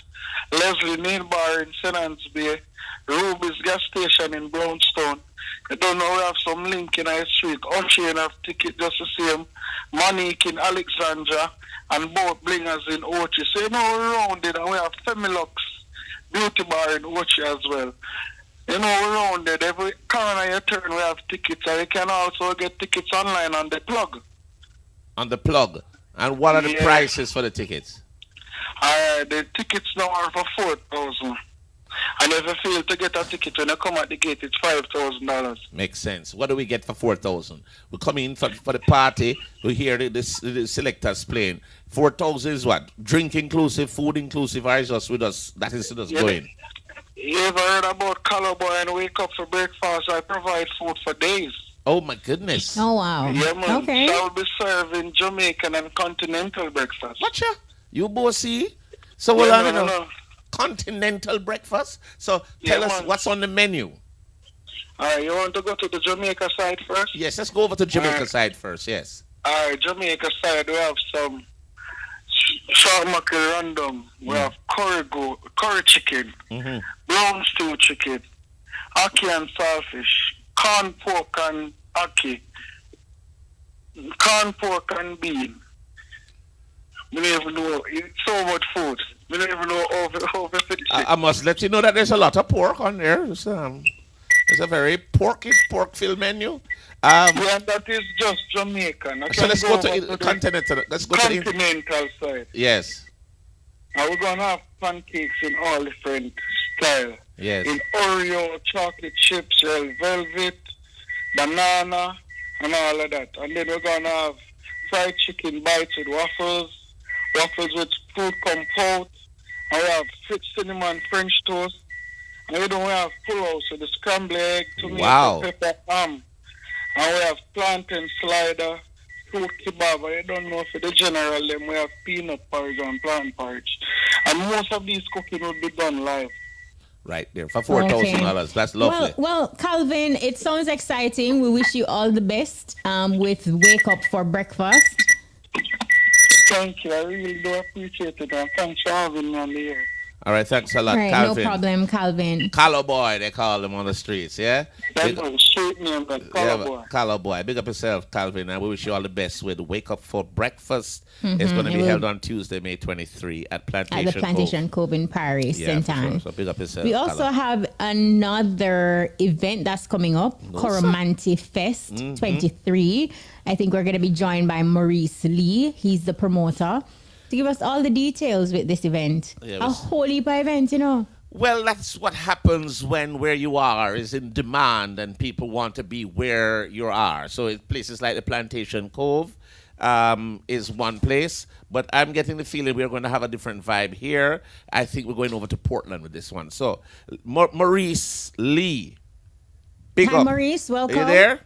Leslie Main Bar in St. Anne's Bay, Ruby's Gas Station in Brownstone. I don't know, we have some link in our street. Ocean have ticket just the same. Monique in Alexandra and both Blingers in Ochi. So you know we're rounded and we have Femilux Beauty Bar in Ochi as well. You know we're rounded. Every corner you turn we have tickets and you can also get tickets online on the plug. On the plug. And what are the prices for the tickets? The tickets now are for $4,000. And if you fail to get a ticket when you come at the gate, it's $5,000. Makes sense. What do we get for 4,000? We come in for the party. We hear the selectors playing. 4,000 is what? Drink inclusive, food inclusive, or is just with us? That is just going. You ever heard about Color Boy and Wake Up for Breakfast? I provide food for days. Oh my goodness. Oh wow. Yeah, man. Okay. So I will be serving Jamaican and continental breakfast. Whatcha? You both see? So we'll have a continental breakfast. So tell us what's on the menu. Alright, you want to go to the Jamaica side first? Yes, let's go over to Jamaica side first, yes. Alright, Jamaica side, we have some short mackerel random. We have curry chicken, brown stew chicken, ackee and saltfish, corn pork and ackee, corn pork and bean. We don't even know, it's so much food. We don't even know how to fix it. I must let you know that there's a lot of pork on there. It's a very pork-filled menu. Yeah, that is just Jamaican. So let's go to the continental. Let's go to the continental side. Yes. And we're gonna have pancakes in all different styles. Yes. In Oreo, chocolate chips, velvet, banana, and all of that. And then we're gonna have fried chicken bites with waffles with fruit compote, and we have Fritz cinnamon French toast, and we don't have pulao, so the scrambled egg, tomato, pepper, ham, and we have plantain slider, fruit kebab, and I don't know for the general them, we have peanut porridge and plant porridge, and most of these cooking will be done live. Right there for $4,000. That's lovely. Well, Calvin, it sounds exciting. We wish you all the best with Wake Up for Breakfast. Thank you. I really do appreciate it. And thanks for having me on the air. All right, thanks a lot, Right, Calvin. no problem, Calvin. Color Boy, they call him on the streets, yeah? That's a street name, but Color Boy. Color Boy. Big up yourself, Calvin, and we wish you all the best with Wake Up for Breakfast. It's going to be held on Tuesday, May 23 at Plantation At the Plantation Cove in Paris, St. Anne. Sure. So big up yourself. We also have another event that's coming up, Coromanti Fest 23. I think we're going to be joined by Maurice Lee. He's the promoter. To give us all the details with this event. A whole heap of event, you know. Well, that's what happens when where you are is in demand and people want to be where you are. So it's places like the Plantation Cove, is one place, but I'm getting the feeling we're going to have a different vibe here. I think we're going over to Portland with this one. So, Maurice Lee, big Hi, up. Maurice, welcome. Are you there?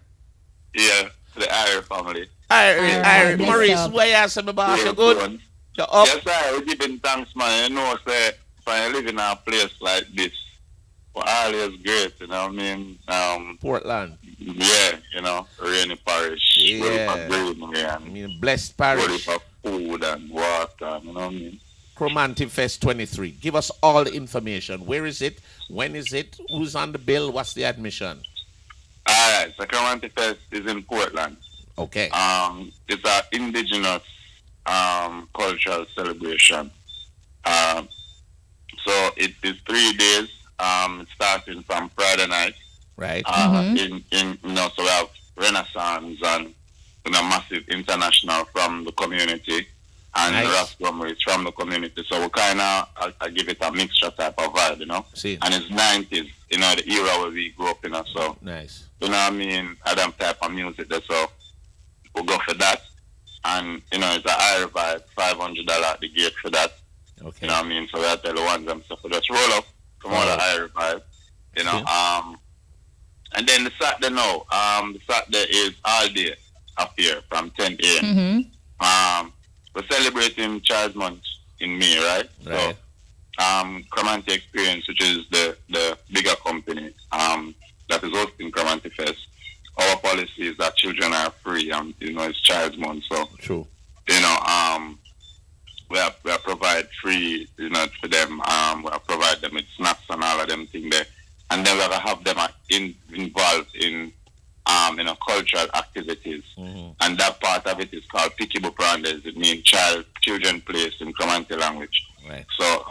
Yeah, to the Irish family. Irish, Maurice, where you are, my boss? You good? You up? Yes, I give him thanks, man. You know, say, if I live in a place like this, well, always great, you know what I mean? Portland. Yeah, you know, rainy parish. Yeah. I mean, blessed parish. For food and water, you know what I mean? Coromanti Fest 23. Give us all the information. Where is it? When is it? Who's on the bill? What's the admission? All right, so Coromanti Fest is in Portland. Okay. It's an indigenous cultural celebration. So it is 3 days. Starting from Friday night. Right. In you know, so we have Renaissance and massive international from the community, and Rascombe is from the community. So we kind of I give it a mixture type of vibe, you know. See. And it's 90s, you know, the era where we grew up, you know. So nice. You know what I mean? Adam type of music there. So we'll go for that, and you know, it's a higher vibe, $500 at the gate for that. Okay. You know what I mean? So we have to tell the ones them stuff. So just roll up. Come on, the higher vibe, you know. And then the Saturday now, the Saturday is all day up here from 10 a.m. We're celebrating Child Month in May, right? Right. So, Coromanti Experience, which is the bigger company that is hosting Coromanti Fest. Our policy is that children are free, and you know it's Child Month, so true. You know, we provide free, you know, for them. We provide them with snacks and all of them things there, and then we have them involved in, you know, cultural activities. And that part of it is called Pikibu Prandes. It means children place in Coromanti language. Right. So,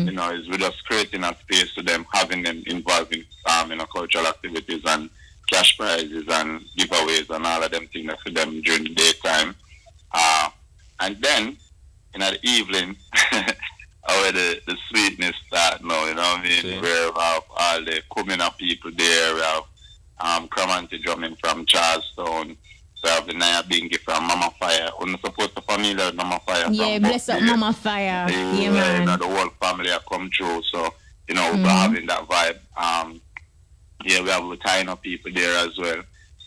you know, we're just creating a space to them, having them involved in, you know, cultural activities and cash prizes and giveaways and all of them things for them during the daytime. And then, in the evening, where the sweetness start now, you know what I mean? See. Where we have all the Kumina people there, we have Coromanti drumming from Charlestown, we have the Naya Bingi from Mama Fire. We're not supposed to familiar with Mama Fire. Yeah, from bless up Mama Fire. Yeah, man. You know, the whole family have come through, so, you know, we're having that vibe. Yeah, we have Latino people there as well.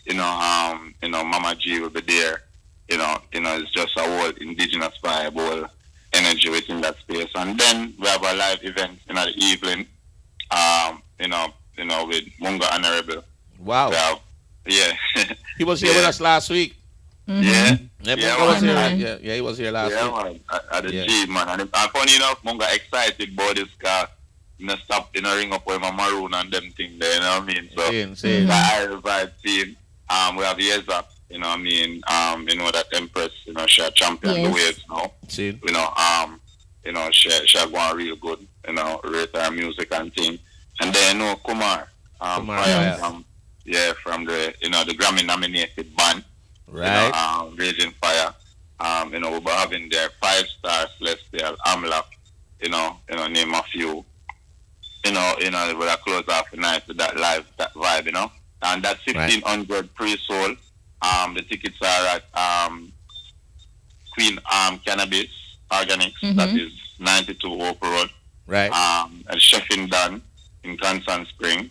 You know, Mama G will be there. You know, it's just a whole indigenous vibe, whole energy within that space. And then we have a live event in the evening, you know, with Munga Honorable. Wow. Yeah. He was here with us last week. Yeah. Munga was here. Yeah, he was here last week. Man. At the G, man. And funny enough, Munga excited about this car. You know, stop, you know, ring up with my maroon and them thing there, you know what I mean? So, same. the Irish vibe team. We have Yeza. You know what I mean? You know that Empress, you know, she a champion the waves now. See. You know, she gone real good, you know, rate her music and thing. And then, you know, Kumar. From the, you know, the Grammy nominated band. Right. You know, Raging Fire. You know, we'll be having their 5-star Celestial, Amlak, you know, name a few. You know, we'll close off the night with that live, that vibe, you know. And that's 1,500 pre-sold. The tickets are at Queen Cannabis Organics, that is 92 Oak Road. Right. At Chefin Dan in Constant Spring,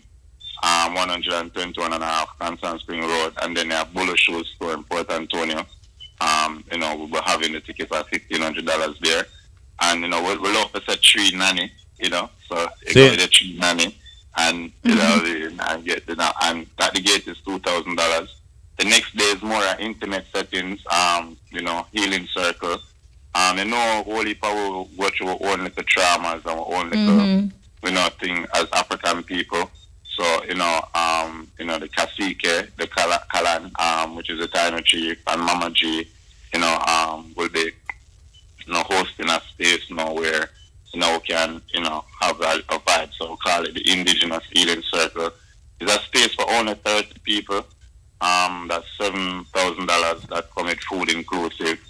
121.5 Constant Spring Road, and then they have Bullet Shoes Store in Port Antonio. You know, we'll be having the tickets at $1,500 there. And, you know, we'll offer a tree nanny, you know, so you go with a tree nanny, and, you know, and get, you know, and at the gate is $2,000. The next day is more intimate settings, you know, healing circle. You know, Holy Power go through our own little traumas and our own little, you know, thing as African people. So, you know, the Kasike, the Kalan, which is a Taino chief, and Mama G, you know, will be, you know, hosting a space, you know, where, you know, we can, you know, have a vibe. So we call it the Indigenous Healing Circle. It's a space for only 30 people. That's $7,000 that come with food inclusive.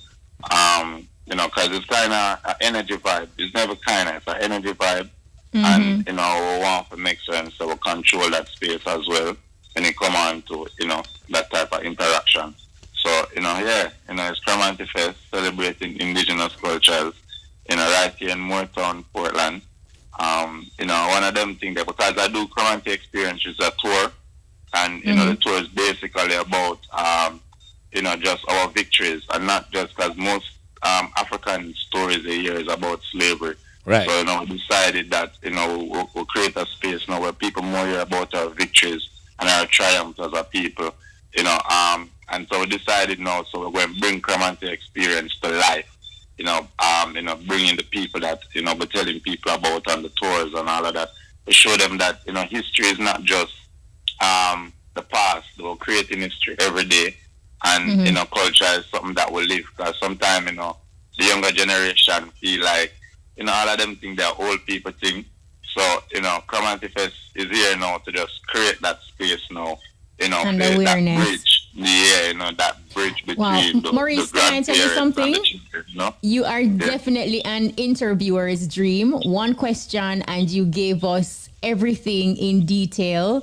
You know, because it's kind of an energy vibe. It's never kind of, it's an energy vibe. And, you know, we want to make sense so we control that space as well when it come on to, you know, that type of interaction. So, So, it's Coromanti Fest, celebrating indigenous cultures, right here in Moortown, Portland. One of them things that, because I do Coromanti Experience, is a tour, and, the tour is basically about, just our victories, and not just because most African stories a year is about slavery. Right. So, we decided that, we'll create a space now where people more hear about our victories and our triumphs as a people, and so we decided now, so we're going to bring Coromanti Experience to life, bringing the people that, we're telling people about on the tours and all of that, to show them that, history is not just the past, we're creating history every day, and, culture is something that will live, because sometimes, the younger generation feel like, all of them think they're old people thing. So, Coromanti Fest is here now to just create that space now, and that awareness. bridge. Yeah, that bridge between the Maurice, can I tell you grandparents something? and the children, You are definitely an interviewer's dream. One question, and you gave us everything in detail.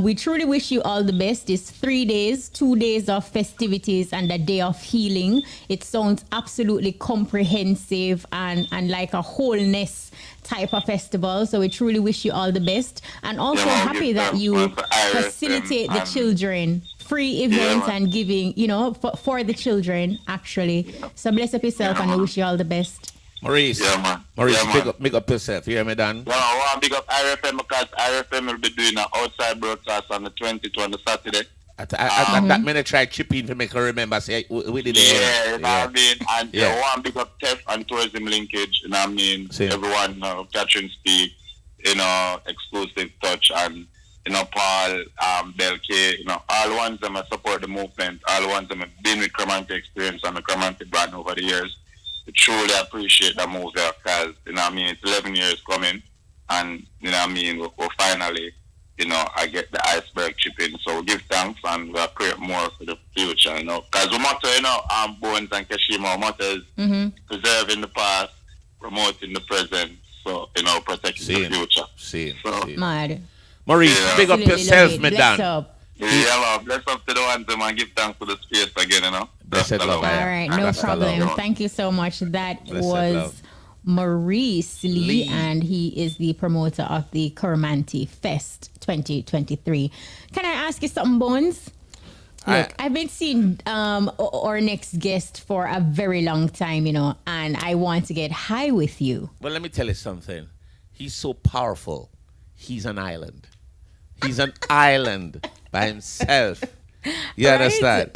We truly wish you all the best. It's 3 days, 2 days of festivities and a day of healing. It sounds absolutely comprehensive and like a wholeness type of festival. So we truly wish you all the best. And also happy that you facilitate the children. Free events and giving, for the children, actually. So bless up yourself and we wish you all the best. Maurice, big up yourself. You hear me, Dan? Yeah, I want to big up IRFM because IRFM will be doing an outside broadcast on the 20th on the Saturday. That minute try chip in to make her remember, say, we did it. Yeah, you know what I mean? And I want to big up TEF and tourism linkage, you know what I mean? Same. Everyone, Catherine Speak, Exclusive Touch, and, Paul, Belke, all ones that support the movement, all ones that have been with Coromanti Experience and the Coromanti brand over the years. I truly appreciate that move there because, it's 11 years coming and, we'll finally, I get the iceberg chipping. So we give thanks and we'll create more for the future, Because we motto, Bones and Kashima, our motto is preserving the past, promoting the present, so, protecting the future. Mad. Maurice, big up yourself, my Dan. Yeah, bless up to the ones and give thanks for the space again, Bless it, love. All right, no problem. Thank you so much. That was Maurice Lee, and he is the promoter of the Coromanti Fest 2023. Can I ask you something, Bones? Look, I've been seeing our next guest for a very long time, and I want to get high with you. Well, let me tell you something. He's so powerful. He's an island. He's an island by himself. You understand?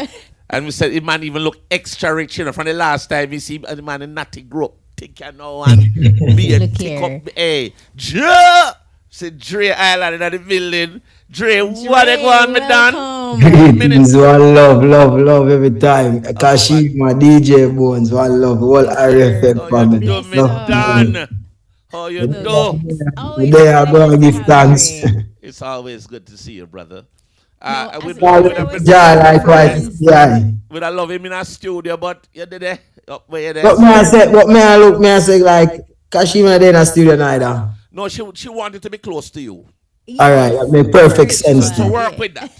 And we said, the man even look extra rich, from the last time we see the man in Natty Group. Take you know and be a tick up. Hey, Joe! Say Dre Island in the building. Dre, what they going, me done? It's one love every time. Kashima, DJ Bones, one love. All RFM family. How you do, me done? How you do? Today I'm going to give thanks. It's always good to see you, brother. Likewise, yeah. Would I love him in a studio, but you did it up where you there. What may I say, like, Kashima in a studio neither. No, she wanted to be close to you. All right, that makes perfect sense. To work with that.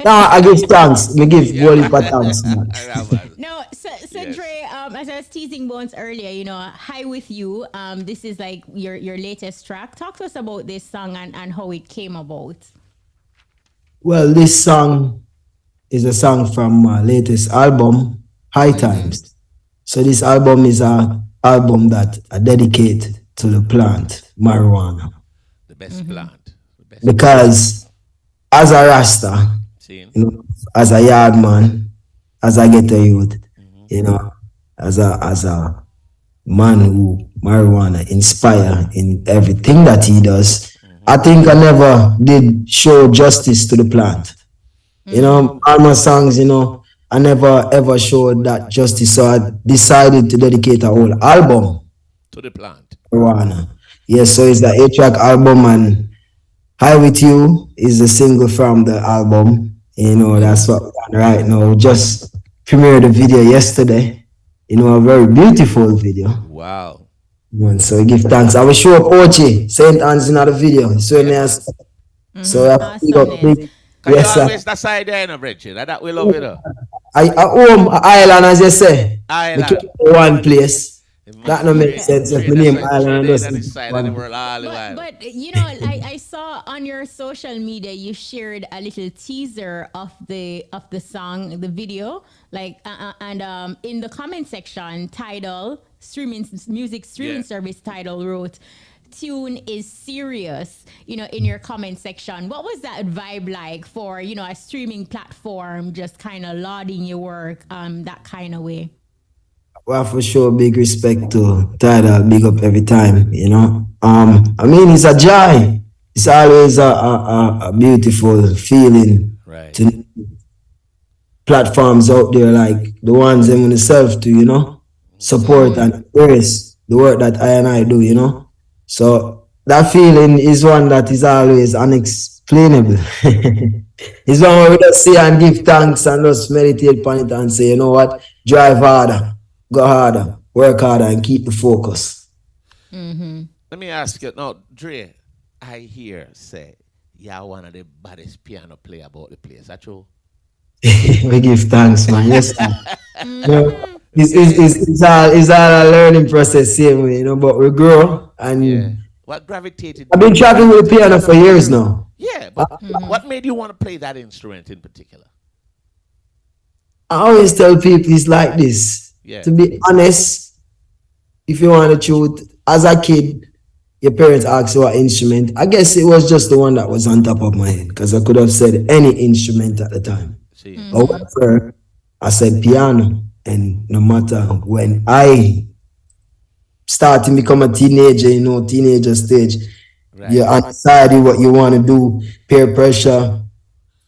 No, I give thanks. Me give Wally for thanks. No, so Dre, as I was teasing Bones earlier, High With You, this is like your latest track. Talk to us about this song and how it came about. Well, this song is a song from my latest album, High Times. So this album is an album that I dedicate to the plant, marijuana. The best plant. Because as a Rasta, as a yard man, as a ghetto youth, as a man who marijuana inspire in everything that he does, I think I never did show justice to the plant. All my songs, I never ever showed that justice. So I decided to dedicate a whole album to the plant. Marijuana. Yes, so it's the 8-track album, and High With You is the single from the album. That's what we're on right now. Just premiered the video yesterday. A very beautiful video. Wow. So give thanks. I will show up Ochi, St. Anne's in the video. So I have to Cause Yes, you sir. always that side there, no, Bridget. That we love it. I home Island, as you say. Island. Me keep one place. That no make sense if my name Trade Island that doesn't. is side of the world all the while. But you know, I saw on your social media you shared a little teaser of the song, the video, like and in the comment section, Tidal music streaming service Tidal wrote, "Tune is serious." You know, in your comment section, what was that vibe like for a streaming platform just kind of lauding your work that kind of way? Well, for sure, big respect to Tidal, big up every time, I mean, it's a joy. It's always a beautiful feeling to platforms out there like the ones I'm on self to, support and embrace the work that I do, So that feeling is one that is always unexplainable. It's one where we just see and give thanks and just meditate upon it and say, you know what, drive harder. Go harder, work harder, and keep the focus. Let me ask you now, Dre. I hear say you're one of the baddest piano player about the place. That's true. We give thanks, man. Yes, it's all a learning process, same way, but we grow and. What gravitated? I've been traveling with the piano for years now. Yeah, but what made you want to play that instrument in particular? I always tell people it's like this. Yeah. To be honest, if you want the truth, as a kid, your parents asked you what instrument. I guess it was just the one that was on top of my head because I could have said any instrument at the time. However, I said piano, and no matter when I started to become a teenager, teenager stage, you're undecided what you want to do, peer pressure,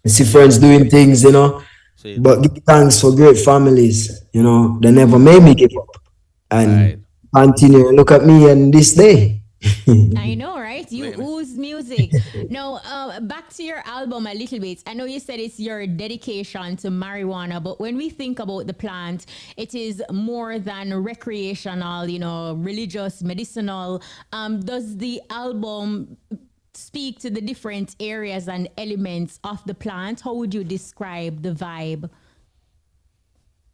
you see friends doing things, But give thanks for great families, they never made me give up. And continue. Look at me and this day. I know, right? You ooze music. Now, back to your album a little bit. I know you said it's your dedication to marijuana, but when we think about the plant, it is more than recreational, religious, medicinal. Does the album speak to the different areas and elements of the plant? How would you describe the vibe?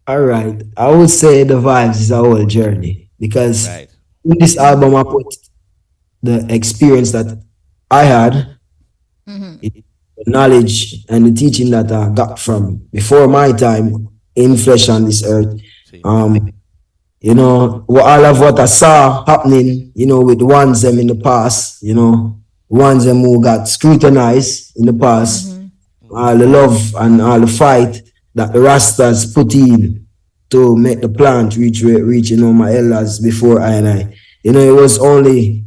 All right. I would say the vibes is a whole journey because in this album I put the experience that I had, the knowledge and the teaching that I got from before my time in flesh on this earth. All of what I saw happening, with the ones them in the past, ones them who got scrutinized in the past, all the love and all the fight that the Rastas put in to make the plant reach my elders before I. It was only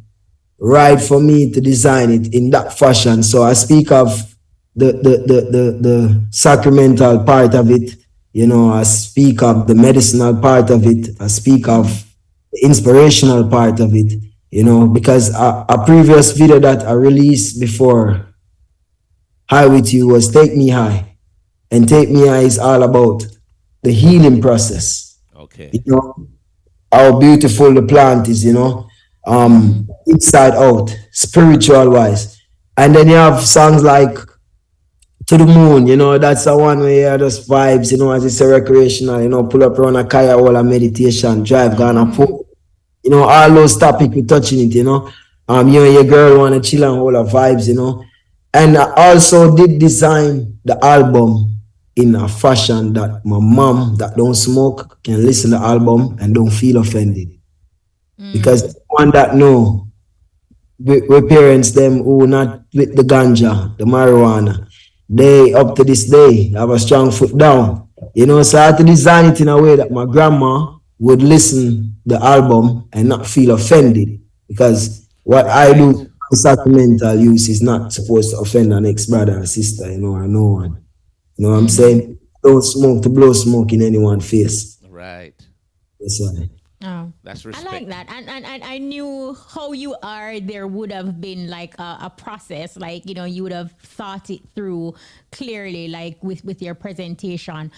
right for me to design it in that fashion. So I speak of the sacramental part of it, I speak of the medicinal part of it, I speak of the inspirational part of it. Because a previous video that I released before High With You was Take Me High. And Take Me High is all about the healing process. Okay. How beautiful the plant is, inside out, spiritual wise. And then you have songs like To the Moon, that's the one where you just vibes, as it's a recreational, pull up around a kaya wall a meditation, drive, Ghana, pool. All those topics we're touching it, you and your girl want to chill and all the vibes, And I also did design the album in a fashion that my mom that don't smoke can listen to the album and don't feel offended. Because the one that know, we parents, them who not with the ganja, the marijuana, they up to this day have a strong foot down. So I had to design it in a way that my grandma would listen the album and not feel offended, because what I do for sacramental use is not supposed to offend an ex-brother or sister, or no one. You know what I'm saying? Don't smoke to blow smoke in anyone's face. Right. That's right. Oh, that's respect. I like that, and I knew how you are. There would have been like a process, like you would have thought it through clearly, like with your presentation.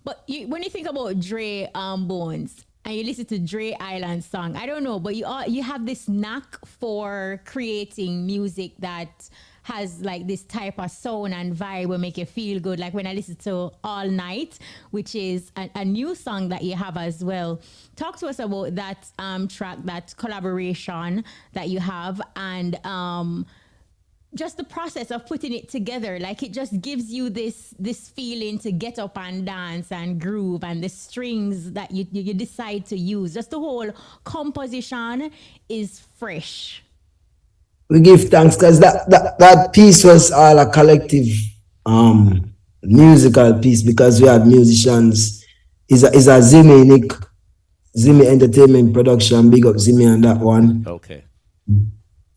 But when you think about Dre Bones, and you listen to Dre Island song, I don't know, but you have this knack for creating music that has like this type of sound and vibe will make you feel good. Like when I listen to All Night, which is a new song that you have as well. Talk to us about that track, that collaboration that you have, and just the process of putting it together. Like it just gives you this feeling to get up and dance and groove, and the strings that you decide to use. Just the whole composition is fresh. We give thanks because that piece was all a collective musical piece, because we had musicians. Is a Zimmy Entertainment production. Big up Zimmy on that one. Okay.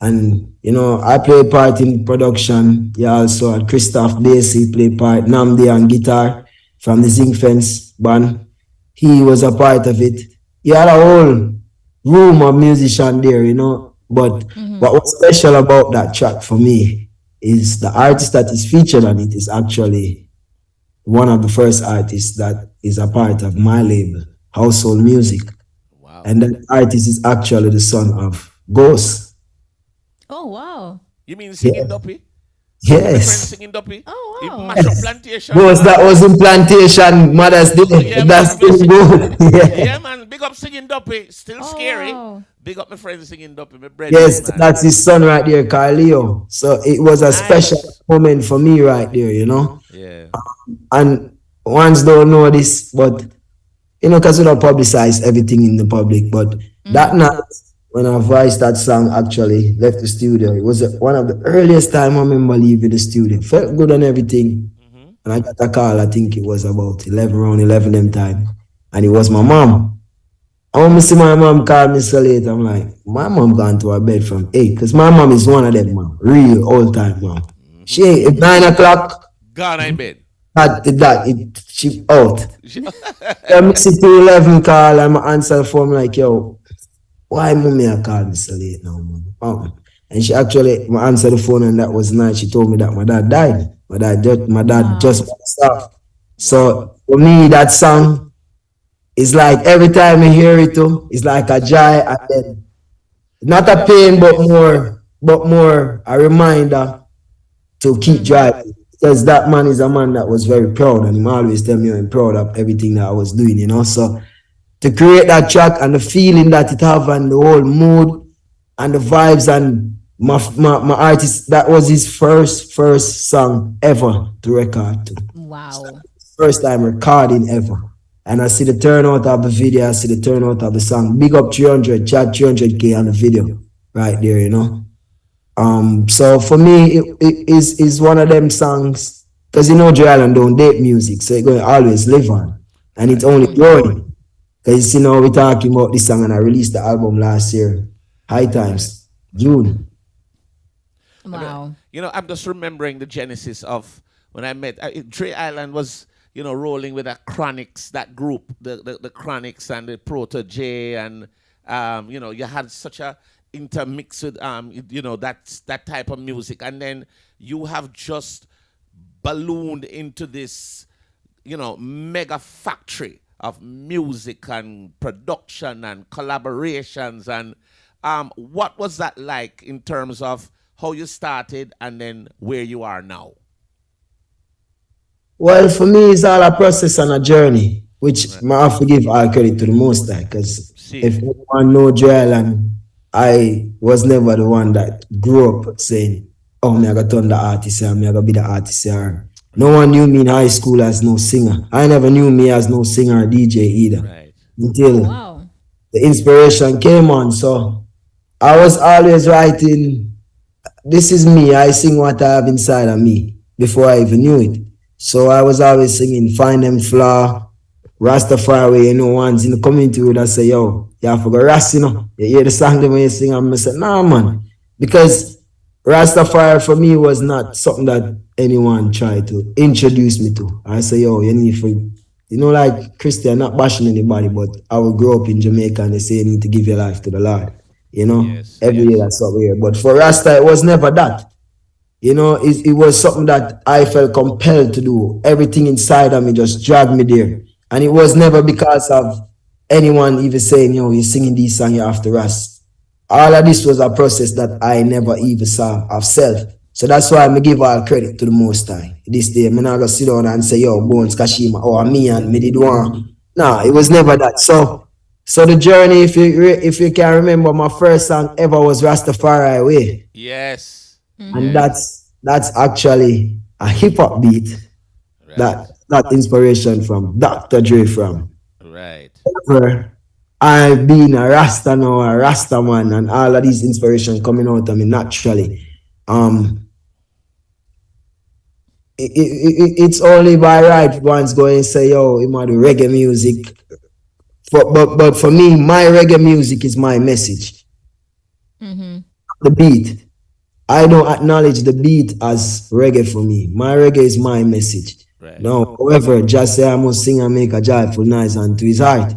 And I play a part in production. Yeah, also had Christoph Basie play part, Namdi on guitar from the Zinc Fence band. He was a part of it. He had a whole room of musicians there, But what was special about that track for me is the artist that is featured on it is actually one of the first artists that is a part of my label, Household Music. Wow. And that artist is actually the son of Ghost. Oh, wow. You mean Singing Duppy? Yes. Singing Duppy? Oh, wow. Mash up Plantation. Ghost that was in Plantation, Mother's Day. Yeah, That's still good. Yeah, man. Big up Singing Duppy. Still scary. Wow. Big up my friend Singing Duppy. My bread. Yes, man. that's his son right there, Carleo. So it was a special moment for me right there, Yeah. And ones don't know this, but because we don't publicize everything in the public. But that night, when I voiced that song, actually left the studio, it was one of the earliest time I remember leaving the studio. Felt good and everything. And I got a call, I think it was about around 11 them time. And it was my mom. I want to see my mom call me so late. I'm like, my mom gone to her bed from 8. Because my mom is one of them, mom. Real old time, mom. She ain't, at 9 o'clock. Gone in bed. She out. I miss it to 11 call and I answer the phone like, yo, why mommy I call me so late now, mom? And she actually answered the phone, and that was nice. She told me that my dad died. My dad just passed off. So for me, that song is like every time I hear it, it's like a joy, and then not a pain, but more a reminder to keep driving. Because that man is a man that was very proud, and he always tell me I'm proud of everything that I was doing, So to create that track and the feeling that it have, and the whole mood and the vibes, and my artist, that was his first song ever to record to. Wow. First time recording ever. And I see the turnout of the video, I see the turnout of the song. Big up 300K on the video right there, So for me, it is one of them songs, because Dre Island don't date music, so it's going to always live on. And it's only growing. Because we're talking about this song, and I released the album last year, High Times, June. Wow. I'm just remembering the genesis of when I met Dre Island was, rolling with the Chronics, that group, the Chronics and the Protege, and you had such a intermix with that type of music, and then you have just ballooned into this mega factory of music and production and collaborations. And what was that like in terms of how you started and then where you are now? Well, for me, it's all a process and a journey, which I have to give all credit to the Most High, because if anyone know Dre Island, I was never the one that grew up saying, oh, me I got turn the artist here, me I got be the artist here. No one knew me in high school as no singer. I never knew me as no singer or DJ either. Until the inspiration came on. So I was always writing, this is me, I sing what I have inside of me, before I even knew it. So I was always singing Find Them Flaw, Rastafari, ones in the community would say, yo, you have to go Rast, You hear the song when you sing, and I said, nah, man. Because Rastafari for me was not something that anyone tried to introduce me to. I say, yo, you need to, like Christian, not bashing anybody, but I would grow up in Jamaica and they say you need to give your life to the Lord. Every year that's what we hear. But for Rasta, it was never that. It was something that I felt compelled to do. Everything inside of me just dragged me there. And it was never because of anyone even saying, you're singing these songs, you have to Rast. All of this was a process that I never even saw of self. So that's why I give all credit to the Most High. This day, I'm not going to sit down and say, yo, Bones, Kashima, or me and me did one. No, it was never that. So the journey, if you can remember, my first song ever was Rastafari Way. Yes. And that's actually a hip hop beat. Right. That inspiration from Dr. Dre from. Right. I've been a Rasta now, a Rasta man, and all of these inspiration coming out of me naturally. It's only by right one's going to say, yo, you might do reggae music. But for me, my reggae music is my message. The beat. I don't acknowledge the beat as reggae for me. My reggae is my message. Right. No, however, just say I must sing and make a joyful noise unto his heart.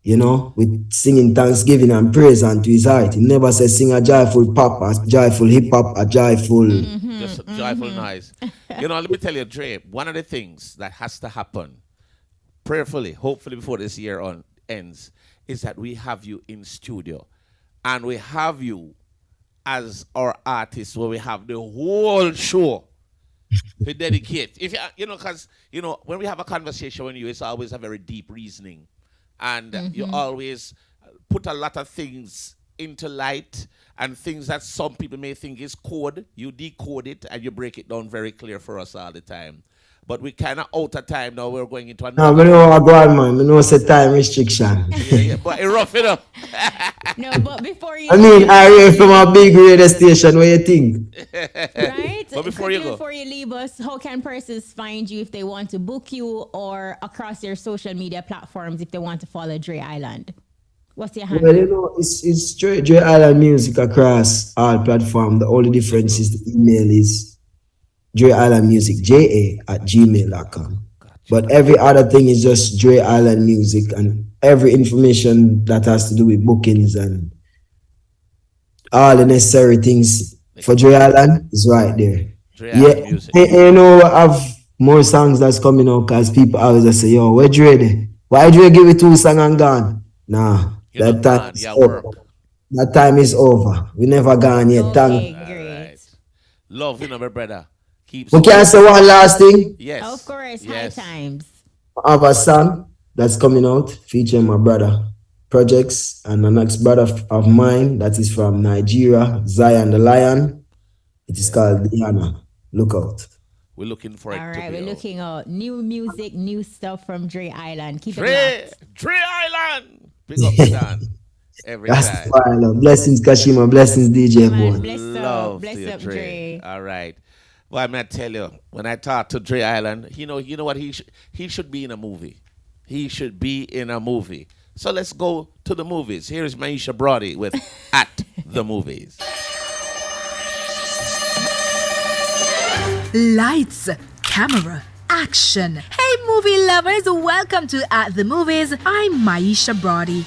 You know, with singing thanksgiving and praise unto his heart. He never says sing a joyful pop, a joyful hip hop, a joyful. Just a joyful noise. You know, let me tell you, Dre, one of the things that has to happen prayerfully, hopefully before this year ends, is that we have you in studio. And we have you as our artist where we have the whole show to dedicate. If you know, because you know, when we have a conversation with you, it's always a very deep reasoning. And you always put a lot of things into light, and things that some people may think is code, you decode it and you break it down very clear for us all the time. But we kind of out of time now. We're going into another. No, we know I go on, man. We know it's a time restriction. Yeah, but it's rough enough. No, but before you. I mean, I hear from a big radio station. What you think? Right? But before you leave us, how can persons find you if they want to book you, or across your social media platforms if they want to follow Dre Island? What's your handle? Well, you know, it's Dre Island Music across all platforms. The only difference is the email is Dre Island Music, JA@gmail.com. Gotcha. But every other thing is just Dre Island Music, and every information that has to do with bookings and all the necessary things for Dre Island is right there. Dre Island Music. You know, I have more songs that's coming out because people always say, yo, where Dre there? Why Dre give it 2 songs and gone? Nah, that time is over. That time is over. We never gone yet. Okay, great. Right. Love, you know, my brother. We can say one last thing. Yes. Of course, yes. High times. I have a song that's coming out featuring my brother Projects and the next brother of mine that is from Nigeria, Zion the Lion. It is called Diana. Look out. We're looking for it. All right, we're looking out. New music, new stuff from Dre Island. Keep it locked. Dre Island. Big up and down. Every time. Fine. Blessings, Kashima. Blessings, DJ Boy. Bless up, Dre. All right. Well, I'm gonna tell you, when I talk to Dre Island, you know what, he should be in a movie. He should be in a movie. So let's go to the movies. Here is Maisha Brody with At the Movies. Lights, camera, action. Hey movie lovers, welcome to At the Movies. I'm Maisha Brody.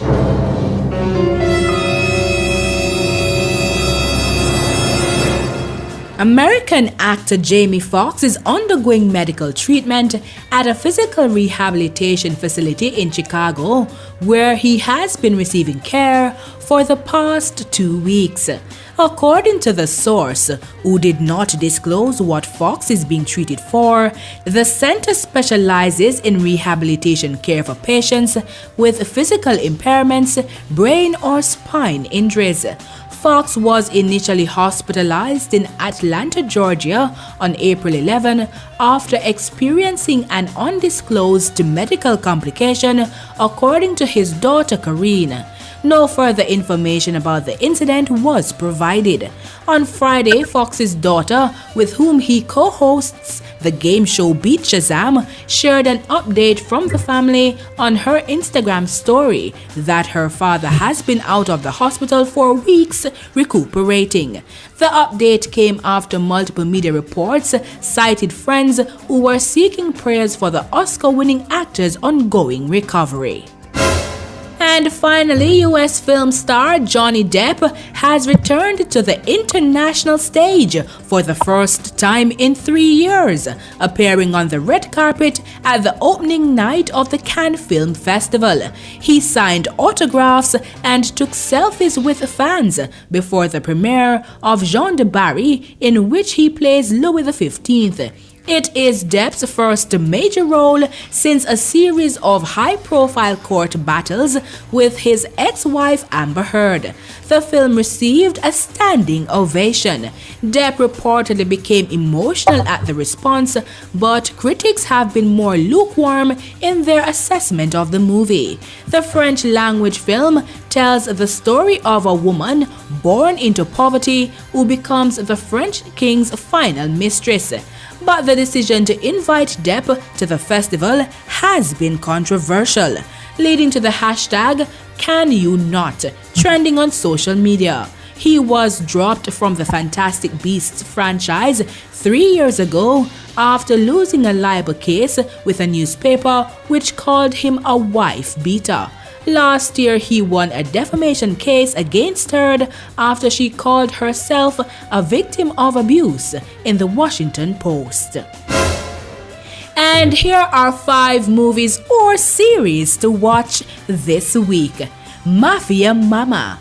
American actor Jamie Foxx is undergoing medical treatment at a physical rehabilitation facility in Chicago, where he has been receiving care for the past 2 weeks. According to the source, who did not disclose what Foxx is being treated for, the center specializes in rehabilitation care for patients with physical impairments, brain or spine injuries. Foxx was initially hospitalized in Atlanta, Georgia on April 11 after experiencing an undisclosed medical complication, according to his daughter Karine. No further information about the incident was provided. On Friday, Fox's daughter, with whom he co-hosts the game show Beat Shazam, shared an update from the family on her Instagram story that her father has been out of the hospital for weeks recuperating. The update came after multiple media reports cited friends who were seeking prayers for the Oscar-winning actor's ongoing recovery. And finally, US film star Johnny Depp has returned to the international stage for the first time in 3 years, appearing on the red carpet at the opening night of the Cannes Film Festival. He signed autographs and took selfies with fans before the premiere of Jean de Barry, in which he plays Louis XV. It is Depp's first major role since a series of high-profile court battles with his ex-wife Amber Heard. The film received a standing ovation. Depp reportedly became emotional at the response, but critics have been more lukewarm in their assessment of the movie. The French-language film tells the story of a woman born into poverty who becomes the French king's final mistress. But the decision to invite Depp to the festival has been controversial, leading to the hashtag #CanYouNot trending on social media. He was dropped from the Fantastic Beasts franchise 3 years ago after losing a libel case with a newspaper which called him a wife beater. Last year, he won a defamation case against Heard after she called herself a victim of abuse in the Washington Post. And here are 5 movies or series to watch this week. Mafia Mama,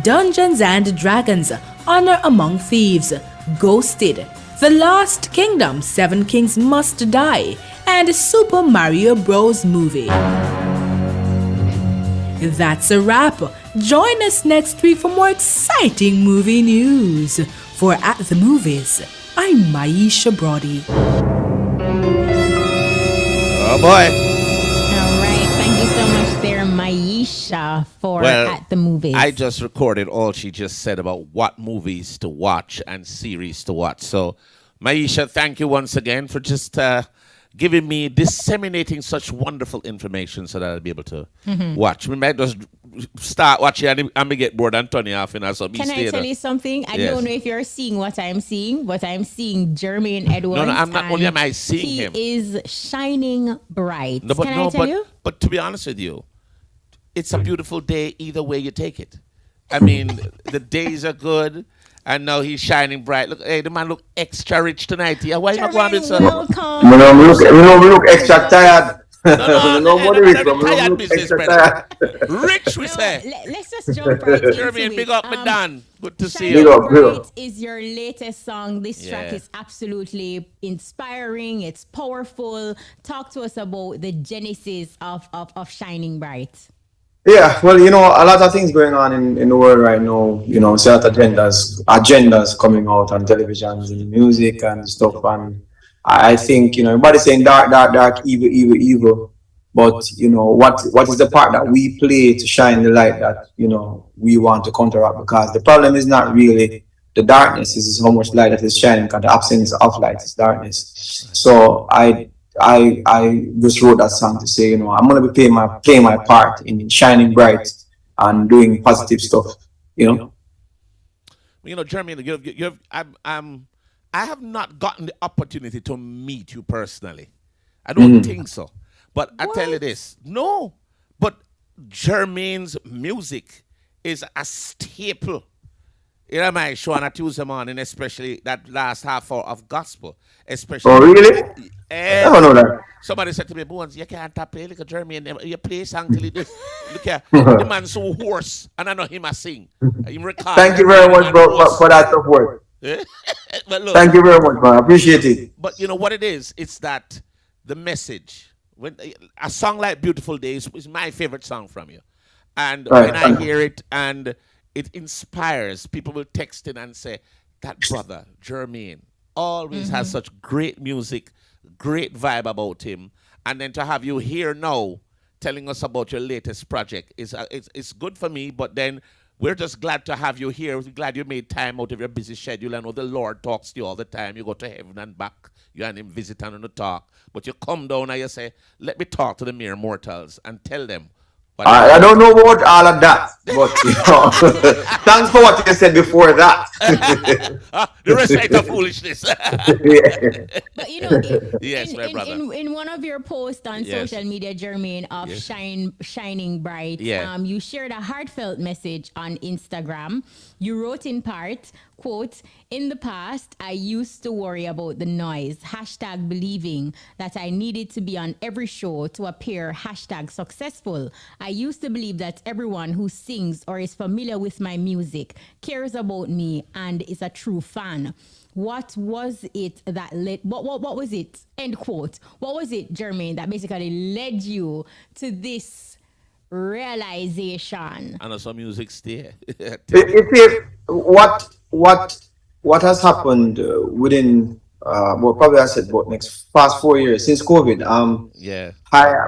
Dungeons and Dragons, Honor Among Thieves, Ghosted, The Lost Kingdom, 7 Kings Must Die, and Super Mario Bros. Movie. That's a wrap. Join us next week for more exciting movie news. For At the Movies, I'm Maisha Brody. Oh boy. All right. Thank you so much there, Maisha, for At the Movies. I just recorded all she just said about what movies to watch and series to watch. So, Maisha, thank you once again for just giving me, disseminating such wonderful information so that I'll be able to watch. We might just start watching and get bored and turn it off. Can I tell you something? I don't know if you're seeing what I'm seeing, but I'm seeing Jermaine Edwards. No, I'm not only am I seeing him. He is shining bright. No, but Can I tell you? But to be honest with you, it's a beautiful day either way you take it. I mean, the days are good. And now he's shining bright. Look, hey, the man look extra rich tonight. Yeah, why you not going with sir? We look extra tired. Tired business, brother. Rich, we say. Let's just jump right into Jermaine, it. big up, my Dan. Good to see Shining you. Bright is your latest song. This track Yeah. is absolutely inspiring. It's powerful. Talk to us about the genesis of Shining Bright. Yeah, well, a lot of things going on in the world right now. Certain agendas coming out on televisions and music and stuff. And I think, everybody's saying dark, evil. But, what is the part that we play to shine the light that, we want to counteract? Because the problem is not really the darkness, it's how much light that is shining, because the absence of light is darkness. So I just wrote that song to say, I'm going to be playing my part in shining bright and doing positive stuff, Jeremy, I have not gotten the opportunity to meet you personally. I don't think so. But I tell you this, no. But Jermaine's music is a staple. My show on a Tuesday morning, especially that last half hour of gospel. Especially. Oh, really? I don't know that. Somebody said to me, Bones, you can't play like a Jermaine. You play song till you do. Look here, the man's so hoarse, and I know him a sing. Thank you very much, bro, for that support. But look, thank you very much, man. I appreciate it. But you know what it is? It's that the message. When a song like Beautiful Days is my favorite song from you. And when I hear it and it inspires, people will text in and say, that brother, Jermaine, always has such great music, great vibe about him. And then to have you here now telling us about your latest project it's good for me, but then we're just glad to have you here. We're glad you made time out of your busy schedule. I know the Lord talks to you all the time. You go to heaven and back. You and him visit and on the talk. But you come down and you say, let me talk to the mere mortals and tell them I don't know about all of that, but thanks for what you said before that. The respect of foolishness. But you know, yes, my brother. In one of your posts on social media, Jermaine, of Shining Bright, you shared a heartfelt message on Instagram. You wrote in part, quote, "In the past, I used to worry about the noise, hashtag believing that I needed to be on every show to appear hashtag successful. I used to believe that everyone who sings or is familiar with my music cares about me and is a true fan. What was it that led, what was it, end quote, what was it, Jermaine, that basically led you to this realization?" And some music stay. What has happened within probably I said about next past 4 years since COVID.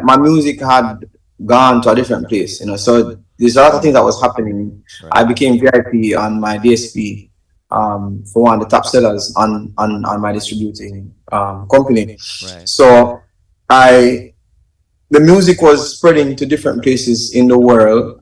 My music had gone to a different place, so there's a lot of things that was happening. Right. I became VIP on my DSP for one of the top sellers on my distributing company. Right. So the music was spreading to different places in the world.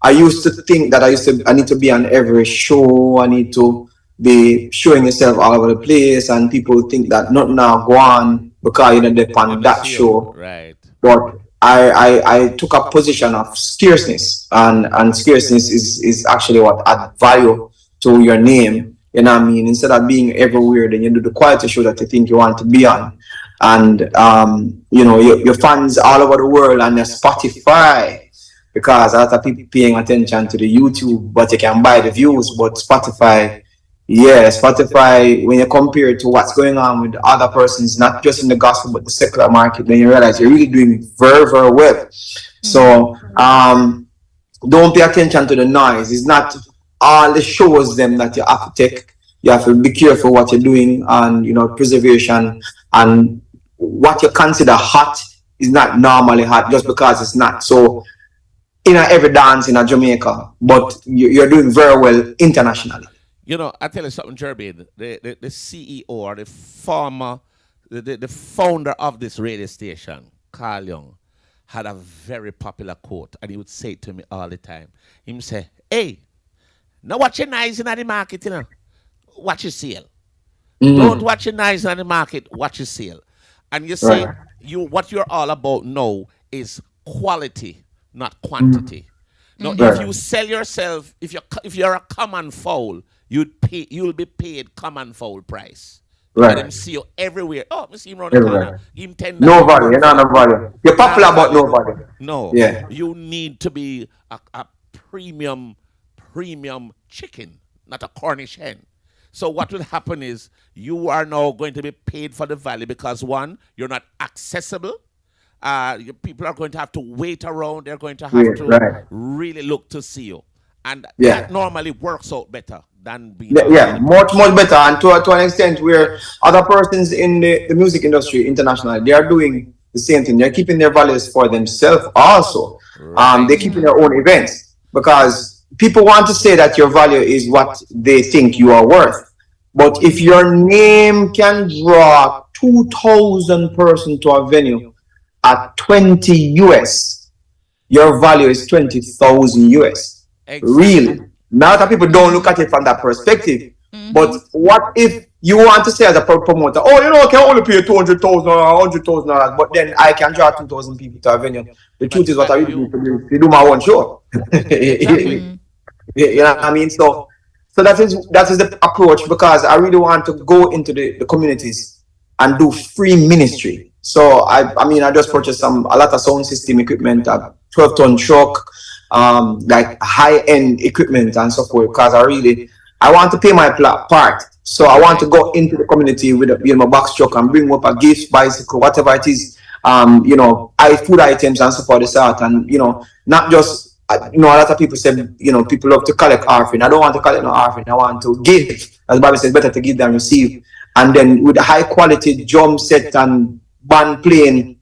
I used to think that I need to be on every show. I need to be showing yourself all over the place, and people think that not now go on because they're on that show. Right. But I took a position of scarceness, and scarceness is actually what add value to your name. You know what I mean? Instead of being everywhere, then you do the quality show that you think you want to be on. And your fans all over the world on your Spotify, because a lot of people paying attention to the YouTube, but you can buy the views. But Spotify, when you compare it to what's going on with other persons, not just in the gospel but the secular market, then you realize you're really doing very, very well. So don't pay attention to the noise. It's not all the shows them that you have to take. You have to be careful what you're doing, and preservation, and what you consider hot is not normally hot just because it's not. So in every dance in Jamaica, but you're doing very well internationally. I tell you something, Jermaine. The CEO or the former, the founder of this radio station, Carl Young, had a very popular quote, and he would say it to me all the time. He would say, "Hey, now watch your nice in the market, watch your sale. Don't watch your nice in the market, watch your sale." And you say what you're all about now is quality, not quantity. Now, if you sell yourself, if you're a common fowl, you'll be paid common fowl price. Let them see you everywhere. Oh, I see him around the corner. Give him $10. No value, no value. You're popular about no value. No. You need to be a premium chicken, not a Cornish hen. So what will happen is you are now going to be paid for the value because, one, you're not accessible. People are going to have to wait around. They're going to have to really look to see you. And that normally works out better than being... much better. And to an extent where other persons in the music industry internationally, they are doing the same thing. They're keeping their values for themselves also. They're keeping their own events because people want to say that your value is what they think you are worth. But if your name can draw 2,000 persons to a venue at 20 US, your value is 20,000 US. Exactly. Really. Now that people don't look at it from that perspective. But what if you want to say as a promoter, I can only pay $200,000 or $100,000, but then I can draw 2,000 people to a venue. The truth is what I really do to do my own show. Exactly. You know what I mean? So that is the approach, because I really want to go into the communities and do free ministry. So I just purchased a lot of sound system equipment, a 12-ton truck, like high-end equipment and so forth, because I want to pay my part. So I want to go into the community with my box truck and bring up a gift, bicycle, whatever it is, food items and so forth, and not just. A lot of people say, people love to collect offering. I don't want to collect no offering. I want to give. As Bobby says, better to give than receive. And then with a high quality drum set and band playing,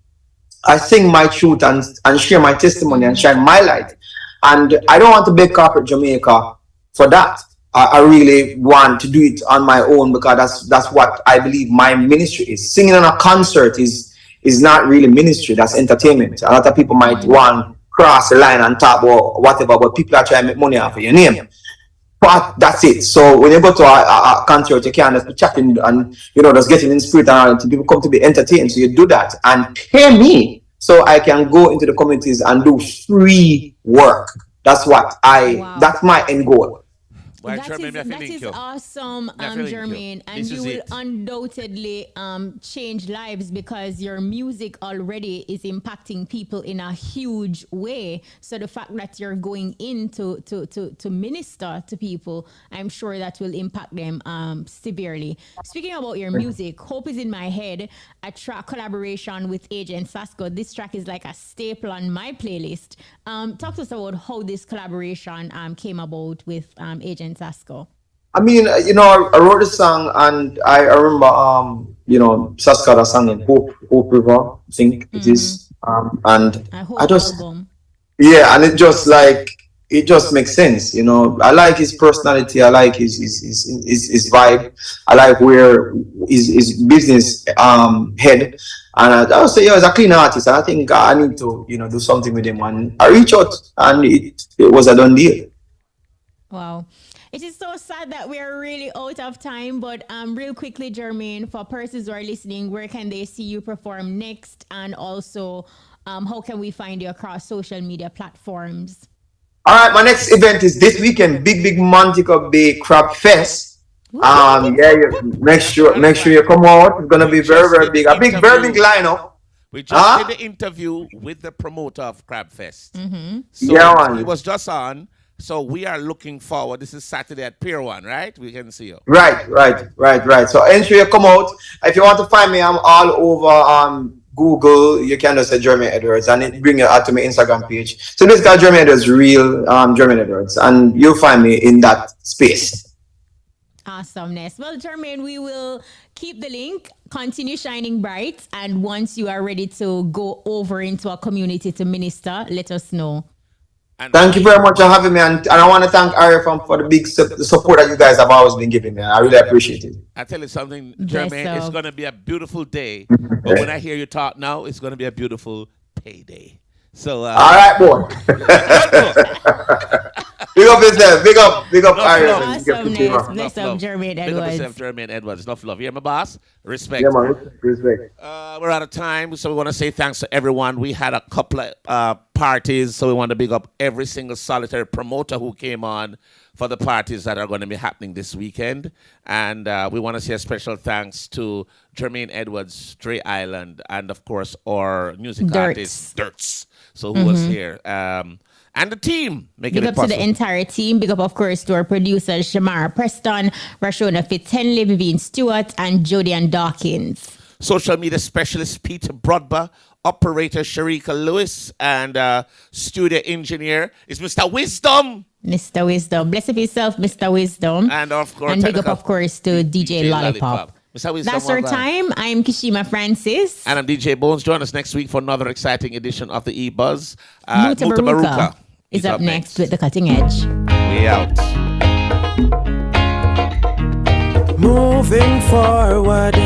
I sing my truth and share my testimony and shine my light. And I don't want to beg corporate Jamaica for that. I really want to do it on my own, because that's what I believe my ministry is. Singing on a concert is is not really ministry, that's entertainment. A lot of people might want cross the line and talk about whatever, but people are trying to make money off of your name. But that's it. So when you go to a concert, you can't just be chatting and, just getting in spirit and people come to be entertained. So you do that and pay me so I can go into the communities and do free work. That's that's my end goal. That is awesome, Jermaine, and you will undoubtedly change lives because your music already is impacting people in a huge way. So the fact that you're going in to minister to people, I'm sure that will impact them severely. Speaking about your music, Hope is in My Head, a track collaboration with Agent Sasco. This track is like a staple on my playlist. Talk to us about how this collaboration came about with Agent Sasco. I mean, I wrote a song and I remember, Sasco had a song in Hope River, I think it is. And I just, and it just makes sense, I like his personality, I like his vibe, I like where his business head. And I would say, he's a clean artist, and I think I need to, do something with him. And I reached out, and it was a done deal. Wow. It is so sad that we are really out of time, but real quickly, Jermaine, for persons who are listening, where can they see you perform next? And also, how can we find you across social media platforms? All right, my next event is this weekend, big Montego Bay Crab Fest. Make sure you come out. It's gonna be very big. Very big lineup. We just did the interview with the promoter of Crab Fest. So he was just on. So we are looking forward. This is Saturday at Pier 1, right? We can see you. Right. So ensure you come out. If you want to find me, I'm all over Google. You can just say Jermaine Edwards and it bring you out to my Instagram page. So this guy Jermaine Edwards, real Jermaine Edwards, and you'll find me in that space. Awesomeness. Well, Jermaine, we will keep the link, continue shining bright, and once you are ready to go over into a community to minister, let us know. Thank you very much for having me, and I want to thank Ari for the big support that you guys have always been giving me. I really appreciate it. I tell you something, Jermaine, it's going to be a beautiful day, but when I hear you talk now, it's going to be a beautiful payday. So, all right, boy. Big up yourself. Big up Ari. Awesomeness. Bless up Jermaine Edwards. Big up yourself, Jermaine Edwards. Enough love. Hear my boss? Respect. Yeah, man. Respect. We're out of time, so we want to say thanks to everyone. We had a couple of parties, so we want to big up every single solitary promoter who came on for the parties that are going to be happening this weekend. And we want to say a special thanks to Jermaine Edwards, Dre Island, and of course our music artist, Dirtz. So who was here. And the team making it possible. Big up to the entire team. Big up, of course, to our producers, Shamara Preston, Rashona Fitzhenley, Vivian Stewart, and Jody and Dawkins. Social media specialist Peter Brodba, operator Sharika Lewis, and studio engineer is Mr. Wisdom. Mr. Wisdom. Bless yourself, Mr. Wisdom. And of course, and big up, of course, to DJ Lollipop. Mr. Wisdom, that's our time. I'm Kishima Francis. And I'm DJ Bones. Join us next week for another exciting edition of the EBUZZ. Muta Baruka is up next with The Cutting Edge. We out. Moving forward.